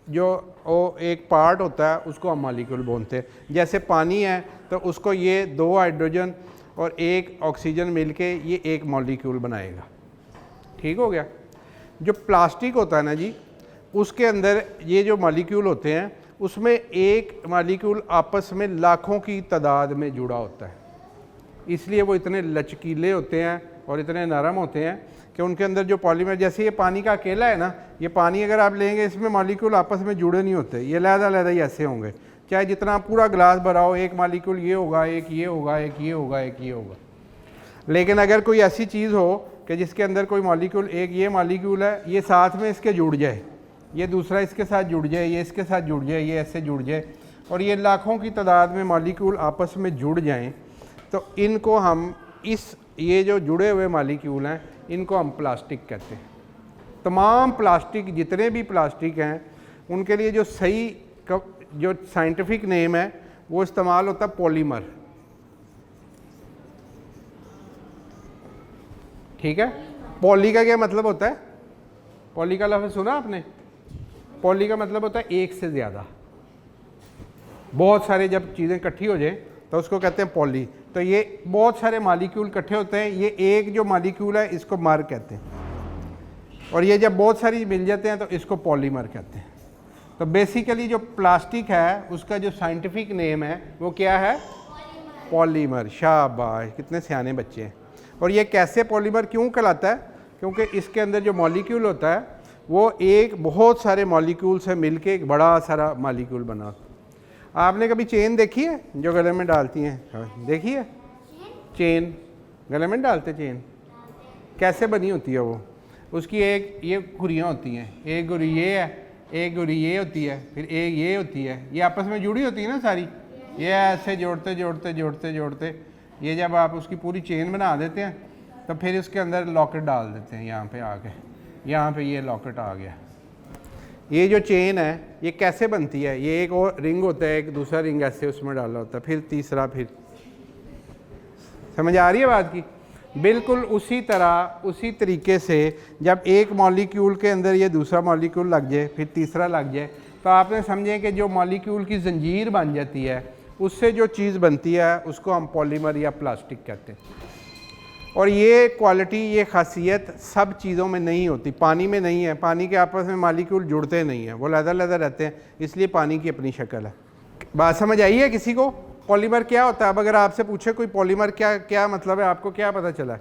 जो वो एक पार्ट होता है उसको हम मॉलिक्यूल बोलते हैं। जैसे पानी है तो उसको ये 2 हाइड्रोजन और 1 ऑक्सीजन मिलके ये एक मॉलिक्यूल बनाएगा। ठीक हो गया। जो प्लास्टिक होता है ना जी, उसके अंदर ये जो मॉलिक्यूल होते हैं उसमें एक मॉलिक्यूल आपस में लाखों की तादाद में जुड़ा होता है, इसलिए वो इतने लचकीले होते हैं और इतने नरम होते हैं कि उनके अंदर जो पॉलीमर, जैसे ये पानी का अकेला है ना, ये पानी अगर आप लेंगे इसमें मॉलिक्यूल आपस में जुड़े नहीं होते, ये लहदा ही ऐसे होंगे, चाहे जितना पूरा ग्लास भरा हो, एक मॉलिक्यूल ये होगा, एक ये होगा, एक ये होगा, एक ये होगा। लेकिन अगर कोई ऐसी चीज़ हो कि जिसके अंदर कोई मॉलिक्यूल, एक ये मॉलिक्यूल है, ये साथ में इसके जुड़ जाए, ये दूसरा इसके साथ जुड़ जाए, ये इसके साथ जुड़ जाए, ये ऐसे जुड़ जाए, और ये लाखों की तादाद में मॉलिक्यूल आपस में जुड़ जाएं, तो इनको हम ये जो जुड़े हुए मॉलिक्यूल हैं इनको हम प्लास्टिक कहते हैं। तमाम प्लास्टिक, जितने भी प्लास्टिक हैं, उनके लिए जो सही जो साइंटिफिक नेम है वो इस्तेमाल होता है पॉलीमर। ठीक है, पॉली का क्या मतलब होता है? पॉली का लफ्ज़ सुना आपने? पॉली का मतलब होता है एक से ज़्यादा, बहुत सारे जब चीज़ें इकट्ठी हो जाए तो उसको कहते हैं पॉली। तो ये बहुत सारे मॉलिक्यूल इकट्ठे होते हैं, ये एक जो मॉलिक्यूल है इसको मर कहते हैं, और ये जब बहुत सारी मिल जाते हैं तो इसको पॉलीमर कहते हैं। तो बेसिकली जो प्लास्टिक है उसका जो साइंटिफिक नेम है वो क्या है? पॉलीमर। शाबाश, कितने सियाने बच्चे हैं। और ये कैसे पॉलीमर क्यों कहलाता है? क्योंकि इसके अंदर जो मॉलिक्यूल होता है वो एक बहुत सारे मॉलिक्यूल से मिलके एक बड़ा सारा मॉलिक्यूल बना। आपने कभी चेन देखी है जो गले में डालती हैं? देखी है चेन? गले में डालते चेन कैसे बनी होती है वो? उसकी एक ये गुरियाँ होती हैं, एक गुरी ये है, एक गुरी ये होती है, फिर एक ये होती है, ये आपस में जुड़ी होती है ना सारी, ये ऐसे जोड़ते जोड़ते जोड़ते जोड़ते ये जब आप उसकी पूरी चेन बना देते हैं तो फिर उसके अंदर लॉकेट डाल देते हैं। यहाँ पे आके, यहाँ पे ये लॉकेट आ गया। ये जो चेन है ये कैसे बनती है? ये एक और रिंग होता है, एक दूसरा रिंग ऐसे उसमें डाला होता है, फिर तीसरा, फिर समझ आ रही है बात की? बिल्कुल उसी तरह, उसी तरीके से जब एक मॉलिक्यूल के अंदर ये दूसरा मॉलिक्यूल लग जाए, फिर तीसरा लग जाए, तो आपने समझे कि जो मॉलिक्यूल की जंजीर बन जाती है उससे जो चीज़ बनती है उसको हम पॉलीमर या प्लास्टिक कहते हैं। और ये क्वालिटी, ये खासियत सब चीज़ों में नहीं होती, पानी में नहीं है। पानी के आपस में मॉलिक्यूल जुड़ते नहीं हैं, वो लहदा रहते हैं, इसलिए पानी की अपनी शक्ल है। बात समझ आई है किसी को? पॉलीमर क्या होता है? अब अगर आपसे पूछे कोई पॉलीमर क्या मतलब है, आपको क्या पता चला?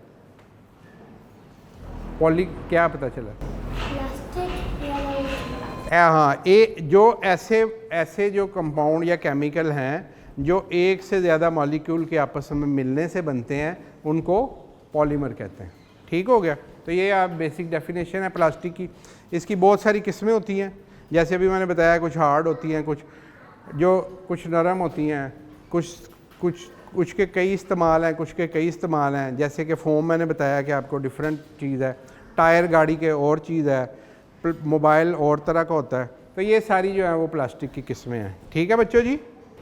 क्या पता चला? हाँ, जो ऐसे जो कंपाउंड या केमिकल हैं जो एक से ज़्यादा मॉलिक्यूल के आपस में मिलने से बनते हैं उनको पॉलीमर कहते हैं। ठीक हो गया? तो ये आप बेसिक डेफिनेशन है प्लास्टिक की। इसकी बहुत सारी किस्में होती हैं, जैसे अभी मैंने बताया, कुछ हार्ड होती हैं, कुछ नरम होती हैं, कुछ के कई इस्तेमाल हैं, कुछ के कई इस्तेमाल हैं। जैसे कि फ़ोम मैंने बताया कि आपको डिफरेंट चीज़ है, टायर गाड़ी के और चीज़ है, मोबाइल और तरह का होता है। तो ये सारी जो है वो प्लास्टिक की किस्में हैं। ठीक है बच्चों जी?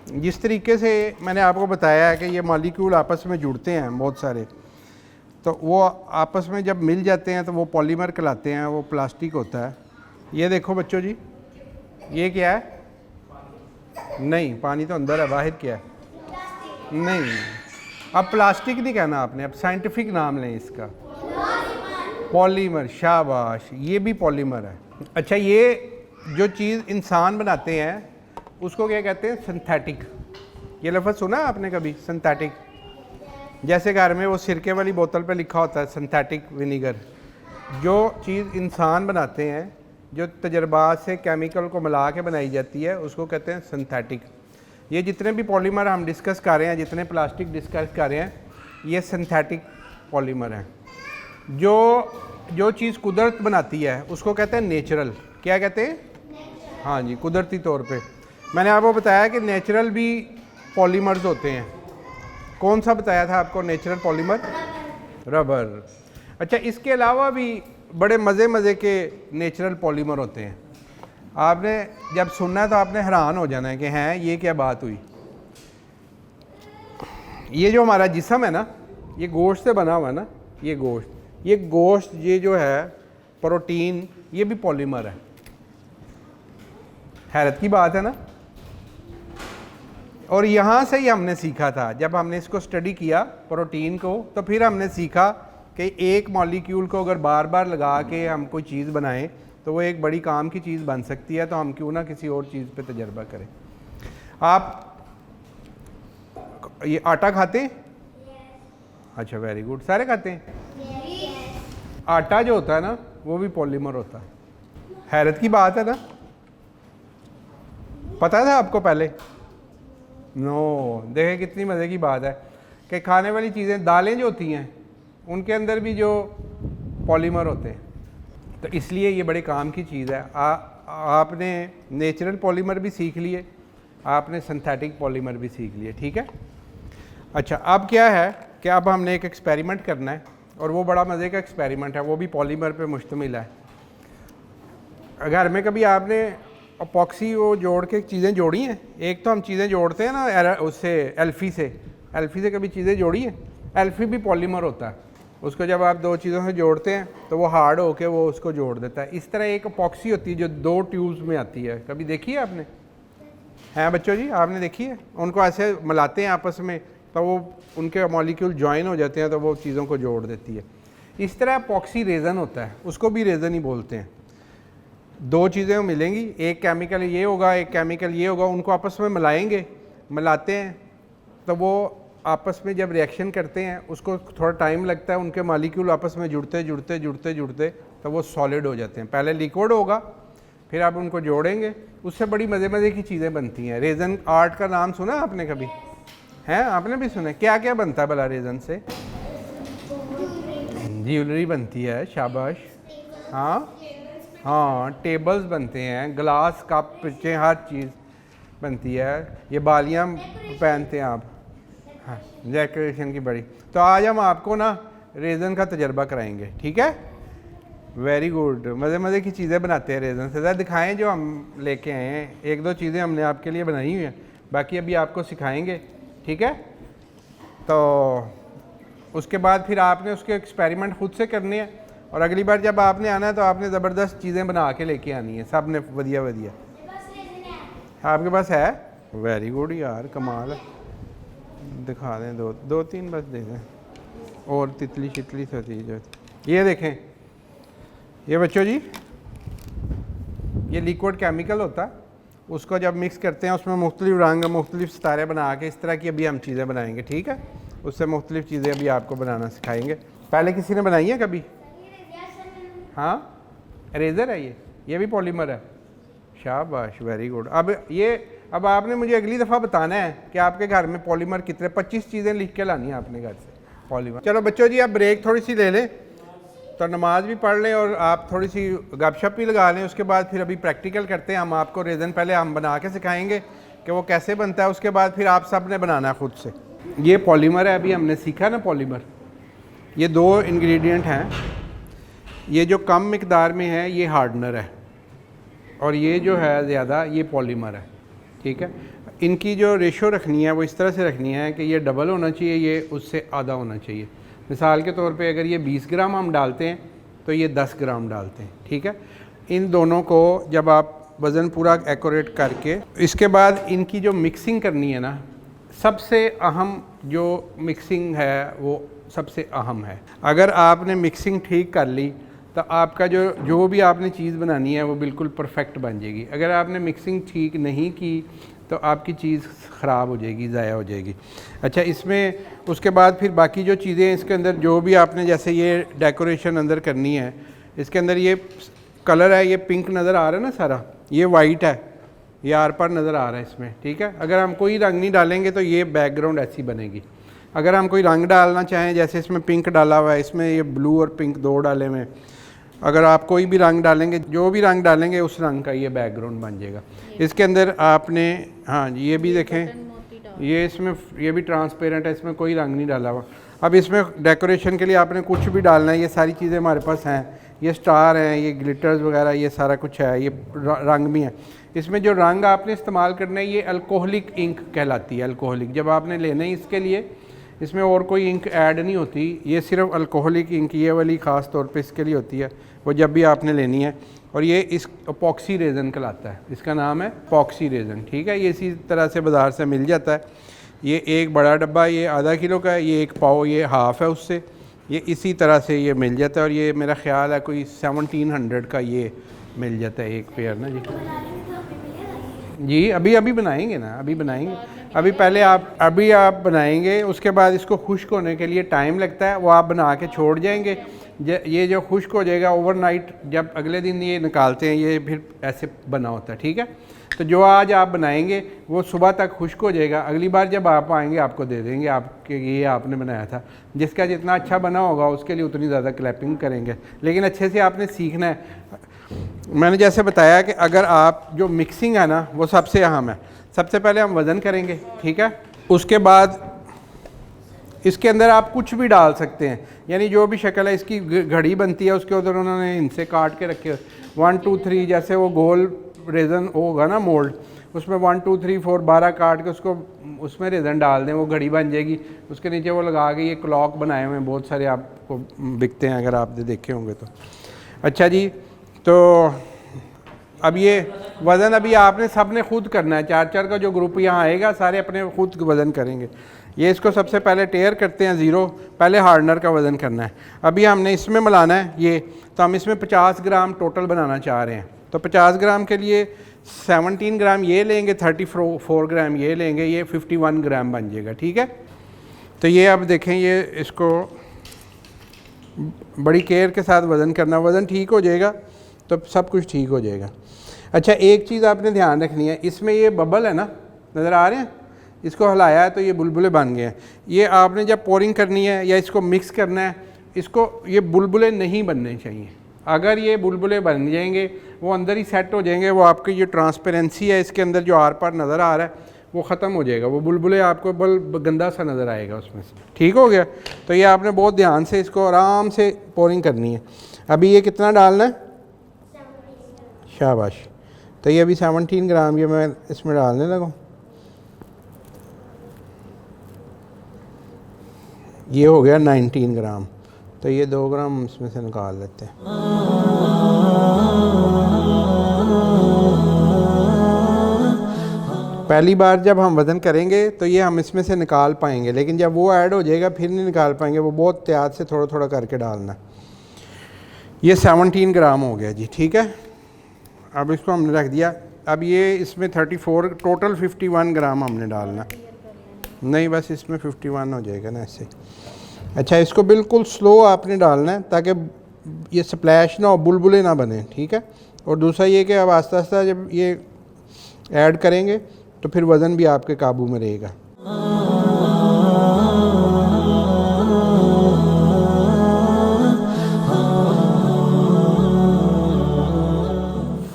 जिस तरीके से मैंने आपको बताया है कि ये मॉलिक्यूल आपस में जुड़ते हैं बहुत सारे, तो वो आपस में जब मिल जाते हैं तो वो पॉलीमर कहलाते हैं, वो प्लास्टिक होता है। ये देखो बच्चों जी, ये क्या है? नहीं, पानी तो अंदर है, बाहर क्या है? नहीं, अब प्लास्टिक नहीं कहना आपने, अब साइंटिफिक नाम लें इसका, पॉलीमर। शाबाश, ये भी पॉलीमर है। अच्छा, ये जो चीज़ इंसान बनाते हैं उसको क्या कहते हैं? सिंथेटिक। ये लफ्ज़ सुना आपने कभी? सिंथेटिक। जैसे घर में वो सिरके वाली बोतल पे लिखा होता है सिंथेटिक विनीगर। जो चीज़ इंसान बनाते हैं, जो तजर्बात से केमिकल को मिला के बनाई जाती है, उसको कहते हैं सिंथेटिक। ये जितने भी पॉलीमर हम डिस्कस कर रहे हैं, जितने प्लास्टिक डिस्कस कर रहे हैं, ये सिंथेटिक पॉलीमर हैं। जो चीज़ कुदरत बनाती है उसको कहते हैं नेचुरल। क्या कहते हैं? हाँ जी, कुदरती तौर पे। मैंने आपको बताया कि नेचुरल भी पॉलीमर्स होते हैं। कौन सा बताया था आपको नेचुरल पॉलीमर? रबर। अच्छा, इसके अलावा भी बड़े मज़े के नेचुरल पॉलीमर होते हैं। आपने जब सुनना है तो आपने हैरान हो जाना है कि हैं ये क्या बात हुई। ये जो हमारा जिस्म है ना, ये गोश्त से बना हुआ है ना, ये गोश्त ये जो है प्रोटीन, ये भी पॉलीमर है। हैरत की बात है ना। और यहाँ से ही हमने सीखा था, जब हमने इसको स्टडी किया प्रोटीन को, तो फिर हमने सीखा कि एक मॉलिक्यूल को अगर बार बार लगा के हम कोई चीज़ बनाएं तो वो एक बड़ी काम की चीज़ बन सकती है, तो हम क्यों ना किसी और चीज़ पे तजर्बा करें। आप ये आटा खाते हैं? अच्छा, वेरी गुड, सारे खाते हैं? आटा जो होता है ना वो भी पॉलीमर होता है। हैरत की बात है ना, पता था आपको पहले? नो, देखें कितनी मज़े की बात है कि खाने वाली चीज़ें, दालें जो होती हैं उनके अंदर भी जो पॉलीमर होते हैं, तो इसलिए ये बड़े काम की चीज़ है। आपने नेचुरल पॉलीमर भी सीख लिए, आपने सिंथेटिक पॉलीमर भी सीख लिए, ठीक है। अच्छा, अब क्या है कि अब हमने एक एक्सपेरिमेंट करना है, और वो बड़ा मज़े का एक्सपेरिमेंट है, वो भी पॉलीमर पे मुश्तमिल है। घर में कभी आपने अपॉक्सी वो जोड़ के चीज़ें जोड़ी हैं? एक तो हम चीज़ें जोड़ते हैं ना उससे, एल्फी से कभी चीज़ें जोड़ी हैं? एल्फी भी पॉलीमर होता है, उसको जब आप दो चीज़ों से जोड़ते हैं तो वो हार्ड होके वो उसको जोड़ देता है। इस तरह एक अपॉक्सी होती है जो 2 ट्यूब्स में आती है, कभी देखी है आपने? हैं बच्चों जी, आपने देखी है? उनको ऐसे मिलाते हैं आपस में तो वो उनके मॉलिक्यूल ज्वाइन हो जाते हैं, तो वो चीज़ों को जोड़ देती है। इस तरह अपॉक्सी रेज़न होता है, उसको भी रेज़न ही बोलते हैं। 2 चीज़ें मिलेंगी, एक केमिकल ये होगा, एक केमिकल ये होगा, उनको आपस में मिलाएंगे, मिलाते हैं तो वो आपस में जब रिएक्शन करते हैं उसको थोड़ा टाइम लगता है, उनके मॉलिक्यूल आपस में जुड़ते तो वो सॉलिड हो जाते हैं। पहले लिक्विड होगा, फिर आप उनको जोड़ेंगे, उससे बड़ी मज़े की चीज़ें बनती हैं। रेज़न आर्ट का नाम सुना आपने कभी? हैं, आपने भी सुना? क्या क्या बनता है भला रेज़न से? ज्वेलरी बनती है, शाबाश। हाँ, टेबल्स बनते हैं, ग्लास कप पिच्चे, हर चीज़ बनती है। ये बालियाँ पहनते हैं आप, हाँ, डेकोरेशन की बड़ी। तो आज हम आपको ना रेज़न का तजर्बा कराएंगे, ठीक है। वेरी गुड, मज़े की चीज़ें बनाते हैं रेज़न से। ज़रा दिखाएं जो हम लेके आए हैं। 1-2 चीज़ें हमने आपके लिए बनाई हुई हैं, बाकी अभी आपको सिखाएंगे, ठीक है। तो उसके बाद फिर आपने उसके एक्सपेरिमेंट खुद से करने हैं, और अगली बार जब आपने आना है तो आपने ज़बरदस्त चीज़ें बना के लेके आनी है, सब ने वधिया। आपके पास है? वेरी गुड यार, कमाल है। दिखा दें, 2-3 बस दे दें, और तितली शितली सी चीज़ होती। ये देखें, ये बच्चों जी, ये लिक्विड केमिकल होता है, उसको जब मिक्स करते हैं उसमें मुख्तलिफ रंग, मुख्तलिफ सितारे बना के इस तरह की अभी हम चीज़ें बनाएंगे, ठीक है। उससे मुख्तलिफ चीज़ें अभी आपको बनाना सिखाएंगे। पहले किसी ने बनाई है कभी? हाँ, इरेज़र है ये भी पॉलीमर है, शाबाश, वेरी गुड। अब आपने मुझे अगली दफ़ा बताना है कि आपके घर में पॉलीमर कितने, 25 चीज़ें लिख के लानी है आपने घर से पॉलीमर। चलो बच्चों जी, अब ब्रेक थोड़ी सी ले लें, तो नमाज भी पढ़ लें और आप थोड़ी सी गपशप भी लगा लें। उसके बाद फिर अभी प्रैक्टिकल करते हैं। हम आपको रेज़न पहले हम बना के सिखाएंगे कि वो कैसे बनता है, उसके बाद फिर आप सब ने बनाना है खुद से। ये पॉलीमर है, अभी हमने सीखा ना पॉलीमर। ये 2 इंग्रेडिएंट हैं, ये जो कम मिकदार में है ये हार्डनर है, और ये जो है ज़्यादा ये पॉलीमर है, ठीक है। इनकी जो रेशो रखनी है वो इस तरह से रखनी है कि ये डबल होना चाहिए, ये उससे आधा होना चाहिए। मिसाल के तौर पे अगर ये 20 ग्राम हम डालते हैं तो ये 10 ग्राम डालते हैं, ठीक है। इन दोनों को जब आप वज़न पूरा एक्यूरेट करके, इसके बाद इनकी जो मिक्सिंग करनी है ना, सबसे अहम जो मिक्सिंग है वो सबसे अहम है। अगर आपने मिक्सिंग ठीक कर ली तो आपका जो भी आपने चीज़ बनानी है वो बिल्कुल परफेक्ट बन जाएगी। अगर आपने मिक्सिंग ठीक नहीं की तो आपकी चीज़ ख़राब हो जाएगी, ज़ाया हो जाएगी। अच्छा, इसमें उसके बाद फिर बाकी जो चीज़ें इसके अंदर जो भी आपने, जैसे ये डेकोरेशन अंदर करनी है, इसके अंदर ये कलर है, ये पिंक नज़र आ रहा है ना सारा, ये वाइट है, ये आर पार नज़र आ रहा है इसमें, ठीक है। अगर हम कोई रंग नहीं डालेंगे तो ये बैकग्राउंड ऐसी बनेगी। अगर हम कोई रंग डालना चाहें, जैसे इसमें पिंक डाला हुआ है, इसमें ये ब्लू और पिंक 2 डाले हुए, अगर आप कोई भी रंग डालेंगे, जो भी रंग डालेंगे उस रंग का ये बैकग्राउंड बन जाएगा। इसके अंदर आपने, हाँ ये भी देखें, ये इसमें ये भी ट्रांसपेरेंट है, इसमें कोई रंग नहीं डाला हुआ। अब इसमें डेकोरेशन के लिए आपने कुछ भी डालना है, ये सारी चीज़ें हमारे पास हैं, ये स्टार हैं, ये ग्लिटर्स वगैरह, ये सारा कुछ है, ये रंग भी हैं। इसमें जो रंग आपने इस्तेमाल करना है ये अल्कोहलिक इंक कहलाती है। अल्कोहलिक जब आपने लेना है इसके लिए, इसमें और कोई इंक ऐड नहीं होती, ये सिर्फ अल्कोहलिक इंक, ये वाली ख़ास तौर पे इसके लिए होती है, वो जब भी आपने लेनी है। और ये इस अपॉक्सी रेज़न कहलाता है, इसका नाम है अपॉक्सी रेज़न, ठीक है। ये इसी तरह से बाज़ार से मिल जाता है। ये एक बड़ा डब्बा ये आधा किलो का है, ये 1 पाव ये हाफ़ है उससे, ये इसी तरह से ये मिल जाता है। और ये मेरा ख्याल है कोई 1700 का ये मिल जाता है एक पेयर ना जी। जी अभी बनाएंगे ना, अभी बनाएंगे। अभी पहले आप बनाएंगे, उसके बाद इसको खुश्क होने के लिए टाइम लगता है, वो आप बना के छोड़ जाएंगे। ये जो खुश्क हो जाएगा ओवरनाइट, जब अगले दिन ये निकालते हैं ये फिर ऐसे बना होता है, ठीक है। तो जो आज आप बनाएंगे वो सुबह तक खुश्क हो जाएगा, अगली बार जब आप आएंगे आपको दे देंगे आपके ये आपने बनाया था। जिसका जितना अच्छा बना होगा उसके लिए उतनी ज़्यादा क्लैपिंग करेंगे, लेकिन अच्छे से आपने सीखना है। मैंने जैसे बताया कि अगर आप जो मिक्सिंग है ना वो सबसे अहम है। सबसे पहले हम वज़न करेंगे, ठीक है। उसके बाद इसके अंदर आप कुछ भी डाल सकते हैं, यानी जो भी शक्ल है इसकी घड़ी बनती है उसके उधर उन्होंने इनसे काट के रखे 1 2 3, जैसे वो गोल रेज़न होगा ना मोल्ड, उसमें 1 2 3 4 12 काट के उसको उसमें रेज़न डाल दें, वो घड़ी बन जाएगी। उसके नीचे वो लगा के ये क्लॉक बनाए हुए हैं, बहुत सारे आपको बिकते हैं अगर आपने देखे होंगे तो। अच्छा जी, तो अब ये वज़न अभी आपने सब ने खुद करना है। 4 का जो ग्रुप यहाँ आएगा सारे अपने खुद वज़न करेंगे। ये इसको सबसे पहले टेयर करते हैं 0, पहले हार्डनर का वज़न करना है। अभी हमने इसमें मिलाना है ये, तो हम इसमें 50 ग्राम टोटल बनाना चाह रहे हैं। तो 50 ग्राम के लिए 17 ग्राम ये लेंगे, 34 ग्राम ये लेंगे, ये 51 ग्राम बन जाएगा, ठीक है। तो ये अब देखें, ये इसको बड़ी केयर के साथ वज़न करना, वज़न ठीक हो जाएगा तो सब कुछ ठीक हो जाएगा। अच्छा, एक चीज़ आपने ध्यान रखनी है, इसमें ये बबल है ना, नज़र आ रहे हैं, इसको हिलाया है तो ये बुलबुले बन गए हैं। ये आपने जब पोरिंग करनी है या इसको मिक्स करना है, इसको ये बुलबुले नहीं बनने चाहिए। अगर ये बुलबुले बन जाएंगे वो अंदर ही सेट हो जाएंगे, वो आपकी जो ट्रांसपेरेंसी है इसके अंदर जो आर पार नज़र आ रहा है वो ख़त्म हो जाएगा, वो बुलबुले आपको बल गंदा सा नज़र आएगा उसमें से। ठीक हो गया। तो ये आपने बहुत ध्यान से इसको आराम से पोरिंग करनी है। अभी ये कितना डालना है? शाबाश। तो ये अभी 17 ग्राम ये मैं इसमें डालने लगा। ये हो गया 19 ग्राम। तो ये 2 ग्राम इसमें से निकाल लेते हैं। पहली बार जब हम वज़न करेंगे तो ये हम इसमें से निकाल पाएंगे, लेकिन जब वो ऐड हो जाएगा फिर नहीं निकाल पाएंगे, वो बहुत त्याग से थोड़ा थोड़ा करके डालना। ये 17 ग्राम हो गया जी, ठीक है। अब इसको हमने रख दिया। अब ये इसमें 34, टोटल 51 ग्राम हमने डालना। नहीं, बस इसमें 51 हो जाएगा ना ऐसे। अच्छा, इसको बिल्कुल स्लो आपने डालना है ताकि ये स्प्लैश ना हो, बुलबुले ना बने, ठीक है। और दूसरा ये कि अब आस्ता आस्ता जब ये ऐड करेंगे तो फिर वज़न भी आपके काबू में रहेगा।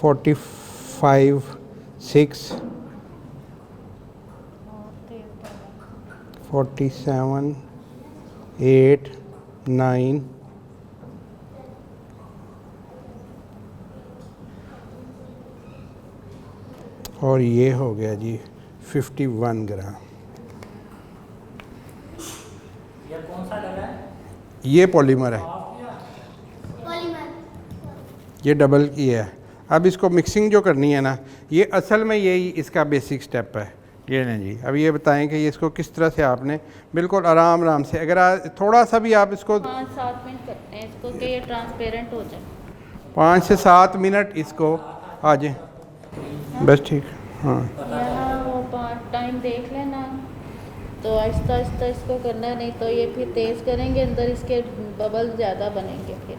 फोर्टी 45, 6, 47, 8, 9, और ये हो गया जी 51 ग्राम। ये कौन सा लगा है? ये पॉलीमर है, ये डबल की है। अब इसको मिक्सिंग जो करनी है ना, ये असल में यही इसका बेसिक स्टेप है। ये नहीं जी, अब ये बताएं कि ये इसको किस तरह से आपने बिल्कुल आराम आराम से, अगर थोड़ा सा भी आप इसको 5-7 मिनट करते हैं इसको कि ये ट्रांसपेरेंट हो जाए। 5 से 7 मिनट इसको आ जाए बस, ठीक। हाँ, यहाँ वो टाइम देख लेना, तो आहिस्ता आहिस्ता इसको करना, नहीं तो ये फिर तेज़ करेंगे अंदर इसके बबल ज़्यादा बनेंगे फिर,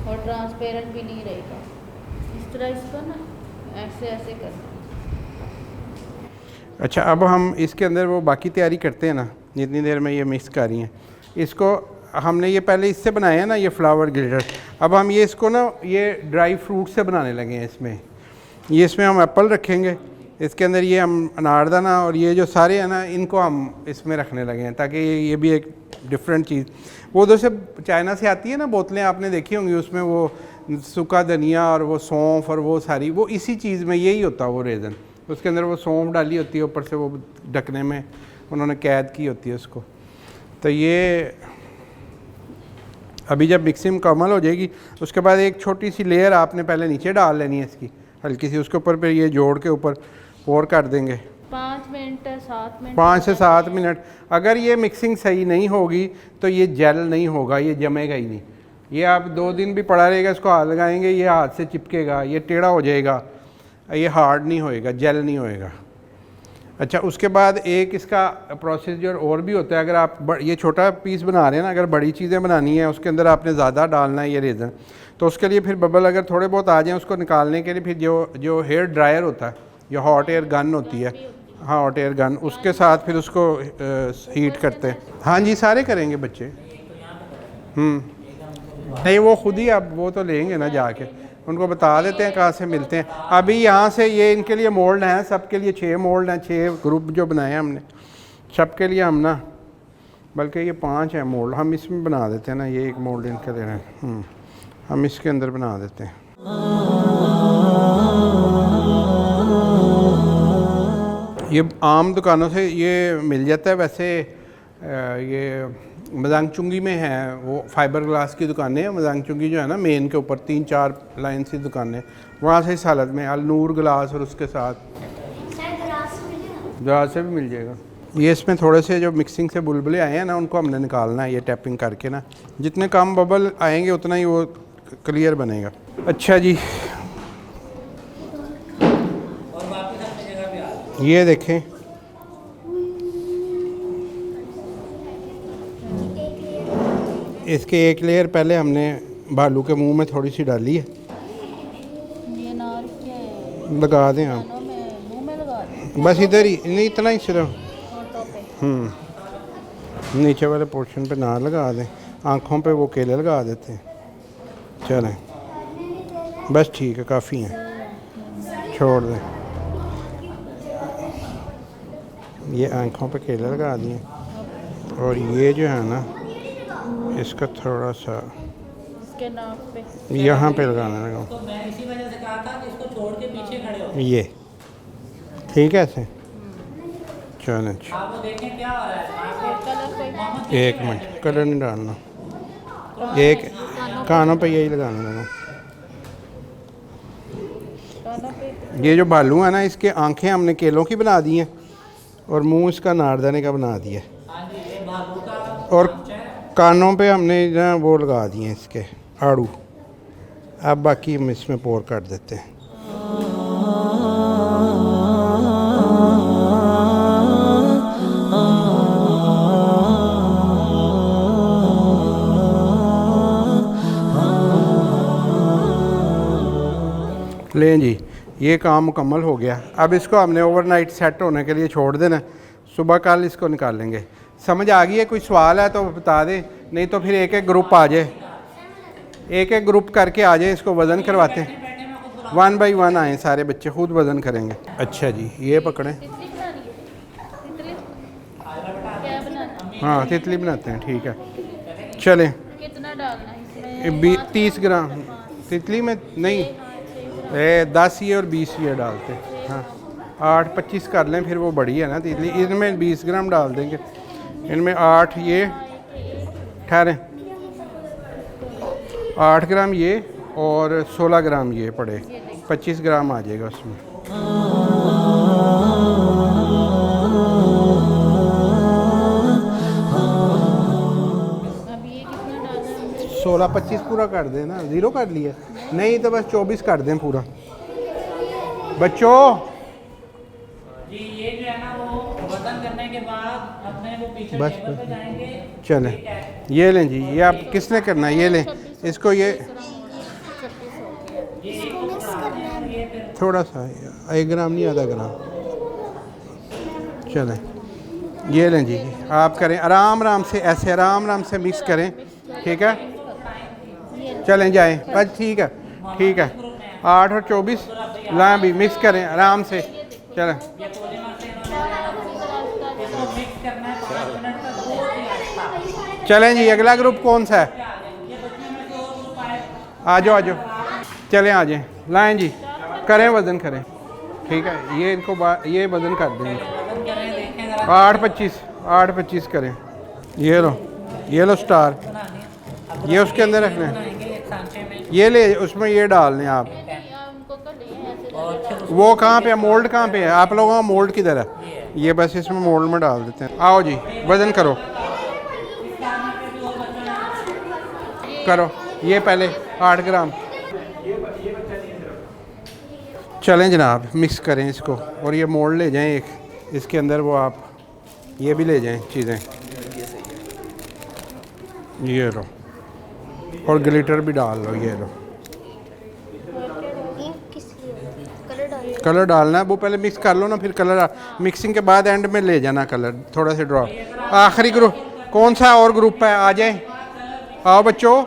और ट्रांसपेरेंट भी नहीं रहेगा। इस तरह इसको ना ऐसे ऐसे करना। अच्छा, अब हम इसके अंदर वो बाकी तैयारी करते हैं ना, जितनी देर में ये मिक्स कर रही हैं। इसको हमने ये पहले इससे बनाए हैं ना, ये फ्लावर ग्लिटर। अब हम ये इसको ना ये ड्राई फ्रूट से बनाने लगे हैं। इसमें हम एप्पल रखेंगे, इसके अंदर ये हम अनारदाना और ये जो सारे हैं ना, इनको हम इसमें रखने लगे हैं ताकि ये भी एक डिफरेंट चीज़। वो उधर से चाइना से आती है ना बोतलें, आपने देखी होंगी, उसमें वो सूखा धनिया और वो सौंफ और वो सारी, वो इसी चीज़ में यही होता है वो रेज़न। उसके अंदर वो सौंफ डाली होती है, ऊपर से वो ढकने में उन्होंने कैद की होती है उसको। तो ये अभी जब मिक्सिंग मुकम्मल हो जाएगी उसके बाद एक छोटी सी लेयर आपने पहले नीचे डाल लेनी है इसकी, हल्की सी, उसके ऊपर फिर ये जोड़ के ऊपर पोर कर देंगे। 5 मिनट 7 मिनट 5 से 7 मिनट। अगर ये मिक्सिंग सही नहीं होगी तो ये जेल नहीं होगा, ये जमेगा ही नहीं। ये आप 2 दिन भी पड़ा रहेगा, इसको हाथ लगाएंगे ये हाथ से चिपकेगा, ये टेढ़ा हो जाएगा, ये हार्ड नहीं होएगा, जेल नहीं होएगा। अच्छा, उसके बाद एक इसका प्रोसीजर और भी होता है। अगर आप ये छोटा पीस बना रहे हैं ना, अगर बड़ी चीज़ें बनानी है उसके अंदर आपने ज़्यादा डालना है ये रेज़न, तो उसके लिए फिर बबल अगर थोड़े बहुत आ जाएँ उसको निकालने के लिए फिर जो हेयर ड्रायर होता है, जो हॉट एयर गन होती है, हाँ हॉट एयर गन, उसके साथ फिर उसको हीट करते हैं। हाँ जी, सारे करेंगे बच्चे। नहीं वो खुद ही, अब वो तो लेंगे ना जाके, उनको बता देते हैं कहाँ से मिलते हैं। अभी यहाँ से ये इनके लिए मोल्ड हैं, सबके लिए 6 मोल्ड हैं, 6 ग्रुप जो बनाए हैं हमने सबके लिए। हम ना बल्कि ये 5 हैं मोल्ड, हम इसमें बना देते हैं ना, ये एक मोल्ड इनके ले रहे हैं, हम इसके अंदर बना देते हैं। ये आम दुकानों से ये मिल जाता है। वैसे ये मजांग चुंगी में है, वो फाइबर ग्लास की दुकानें हैं। मजांग चुंगी जो है ना मेन के ऊपर 3-4 लाइन सी दुकानें, वहाँ से इस हालत में अल नूर ग्लास और उसके साथ ग्लास से भी मिल जाएगा। ये इसमें थोड़े से जो मिक्सिंग से बुलबुले आए हैं ना, उनको हमने निकालना है ये टैपिंग करके ना, जितने कम बबल आएंगे उतना ही वो क्लियर बनेगा। अच्छा जी, ये देखें, इसके एक लेयर पहले हमने भालू के मुंह में थोड़ी सी डाली है। ये नार क्या है? लगा दें आप, मुंह में लगा दें? बस इधर ही, नहीं इतना ही सिर्फ, नीचे वाले पोर्शन पे नार लगा दें, आँखों पे वो केले लगा देते हैं। चलें बस ठीक है, काफ़ी हैं, छोड़ दें। ये आँखों पे केले लगा दिए, और ये जो है ना इसका थोड़ा सा इसके नाक पे, यहाँ पे लगाना लगा, तो मैं इसी वजह से कहा था कि इसको छोड़ के पीछे खड़े हो। ये ठीक है ऐसे। चलें, आप वो देखें क्या हो रहा है। कलर कोई एक मिनट, कलर नहीं डालना, एक कानों पे यही लगाना लगा। कानों पे ये जो भालू है ना, इसके आंखें हमने केलों की बना दी हैं और मुंह इसका नारदाने का बना दिया, और कानों पे हमने ना वो लगा दिए हैं इसके आड़ू। अब बाकी हम इसमें पोर कर देते हैं। लें जी, ये काम मुकम्मल हो गया। अब इसको हमने ओवरनाइट सेट होने के लिए छोड़ देना, सुबह कल इसको निकालेंगे। समझ आ गई है? कोई सवाल है तो बता दे, नहीं तो फिर एक एक ग्रुप आ जाए, एक एक ग्रुप करके आ जाए, इसको वज़न करवाते हैं। 1 बाई 1 आए, सारे बच्चे खुद वज़न करेंगे। अच्छा जी, ये पकड़ें। तितली बना रही है? तितली क्या बनाना? हाँ तितली बनाते हैं, ठीक है। चलें, कितना डालना है इसमें? 30 ग्राम तितली में नहीं, 10 ये और 20 ये डालते हैं। हाँ 8-25 कर लें, फिर वो बड़ी है ना तितली। इनमें 20 ग्राम डाल देंगे, इनमें 8 ये ठहरें, 8 ग्राम ये और 16 ग्राम ये पड़े, 25 ग्राम आ जाएगा उसमें। अब ये कितना डालना है? 16-25 पूरा कर दें ना, 0 कर लिया, नहीं तो बस 24 कर दें पूरा। बच्चों जी ये जो है ना वो वजन करने के बाद अपने वो पीछे बस टेबल पे जाएंगे। चलें, ये लें जी, ये आप किसने करना है, ये लें इसको, ये थोड़ा सा 1 ग्राम नहीं, आधा ग्राम। चलें, ये लें जी, आप करें आराम आराम से, ऐसे आराम आराम से मिक्स करें, ठीक है। चलें जाएं, बस ठीक है, ठीक है। 8 और 24 लाएं भी, मिक्स करें आराम से। चलें, चलें जी, अगला ग्रुप कौन सा है? आ जाओ, आ जाओ, चलें आ जाएं, लाएं जी, करें वज़न करें, ठीक है। ये इनको ये वज़न कर देंगे, 8-25 करें। ये लो स्टार, ये उसके अंदर रखना है, ये ले उसमें ये डालने आप। वो कहाँ पे है, मोल्ड कहाँ पे है आप लोगों का? मोल्ड किधर है? ये बस इसमें मोल्ड में डाल देते हैं। आओ जी, वज़न करो, करो ये पहले 8 ग्राम। चलें जनाब, मिक्स करें इसको और ये मोल्ड ले जाएं एक, इसके अंदर वो आप ये भी ले जाएं चीज़ें, ये लो, और ग्लिटर भी डाल लो, ये लो। कलर डालना है, वो पहले मिक्स कर लो ना, फिर कलर मिक्सिंग के बाद एंड में ले जाना कलर थोड़ा सा ड्रॉप। आखिरी ग्रुप कौन सा और ग्रुप है, आ जाए, आओ बच्चों।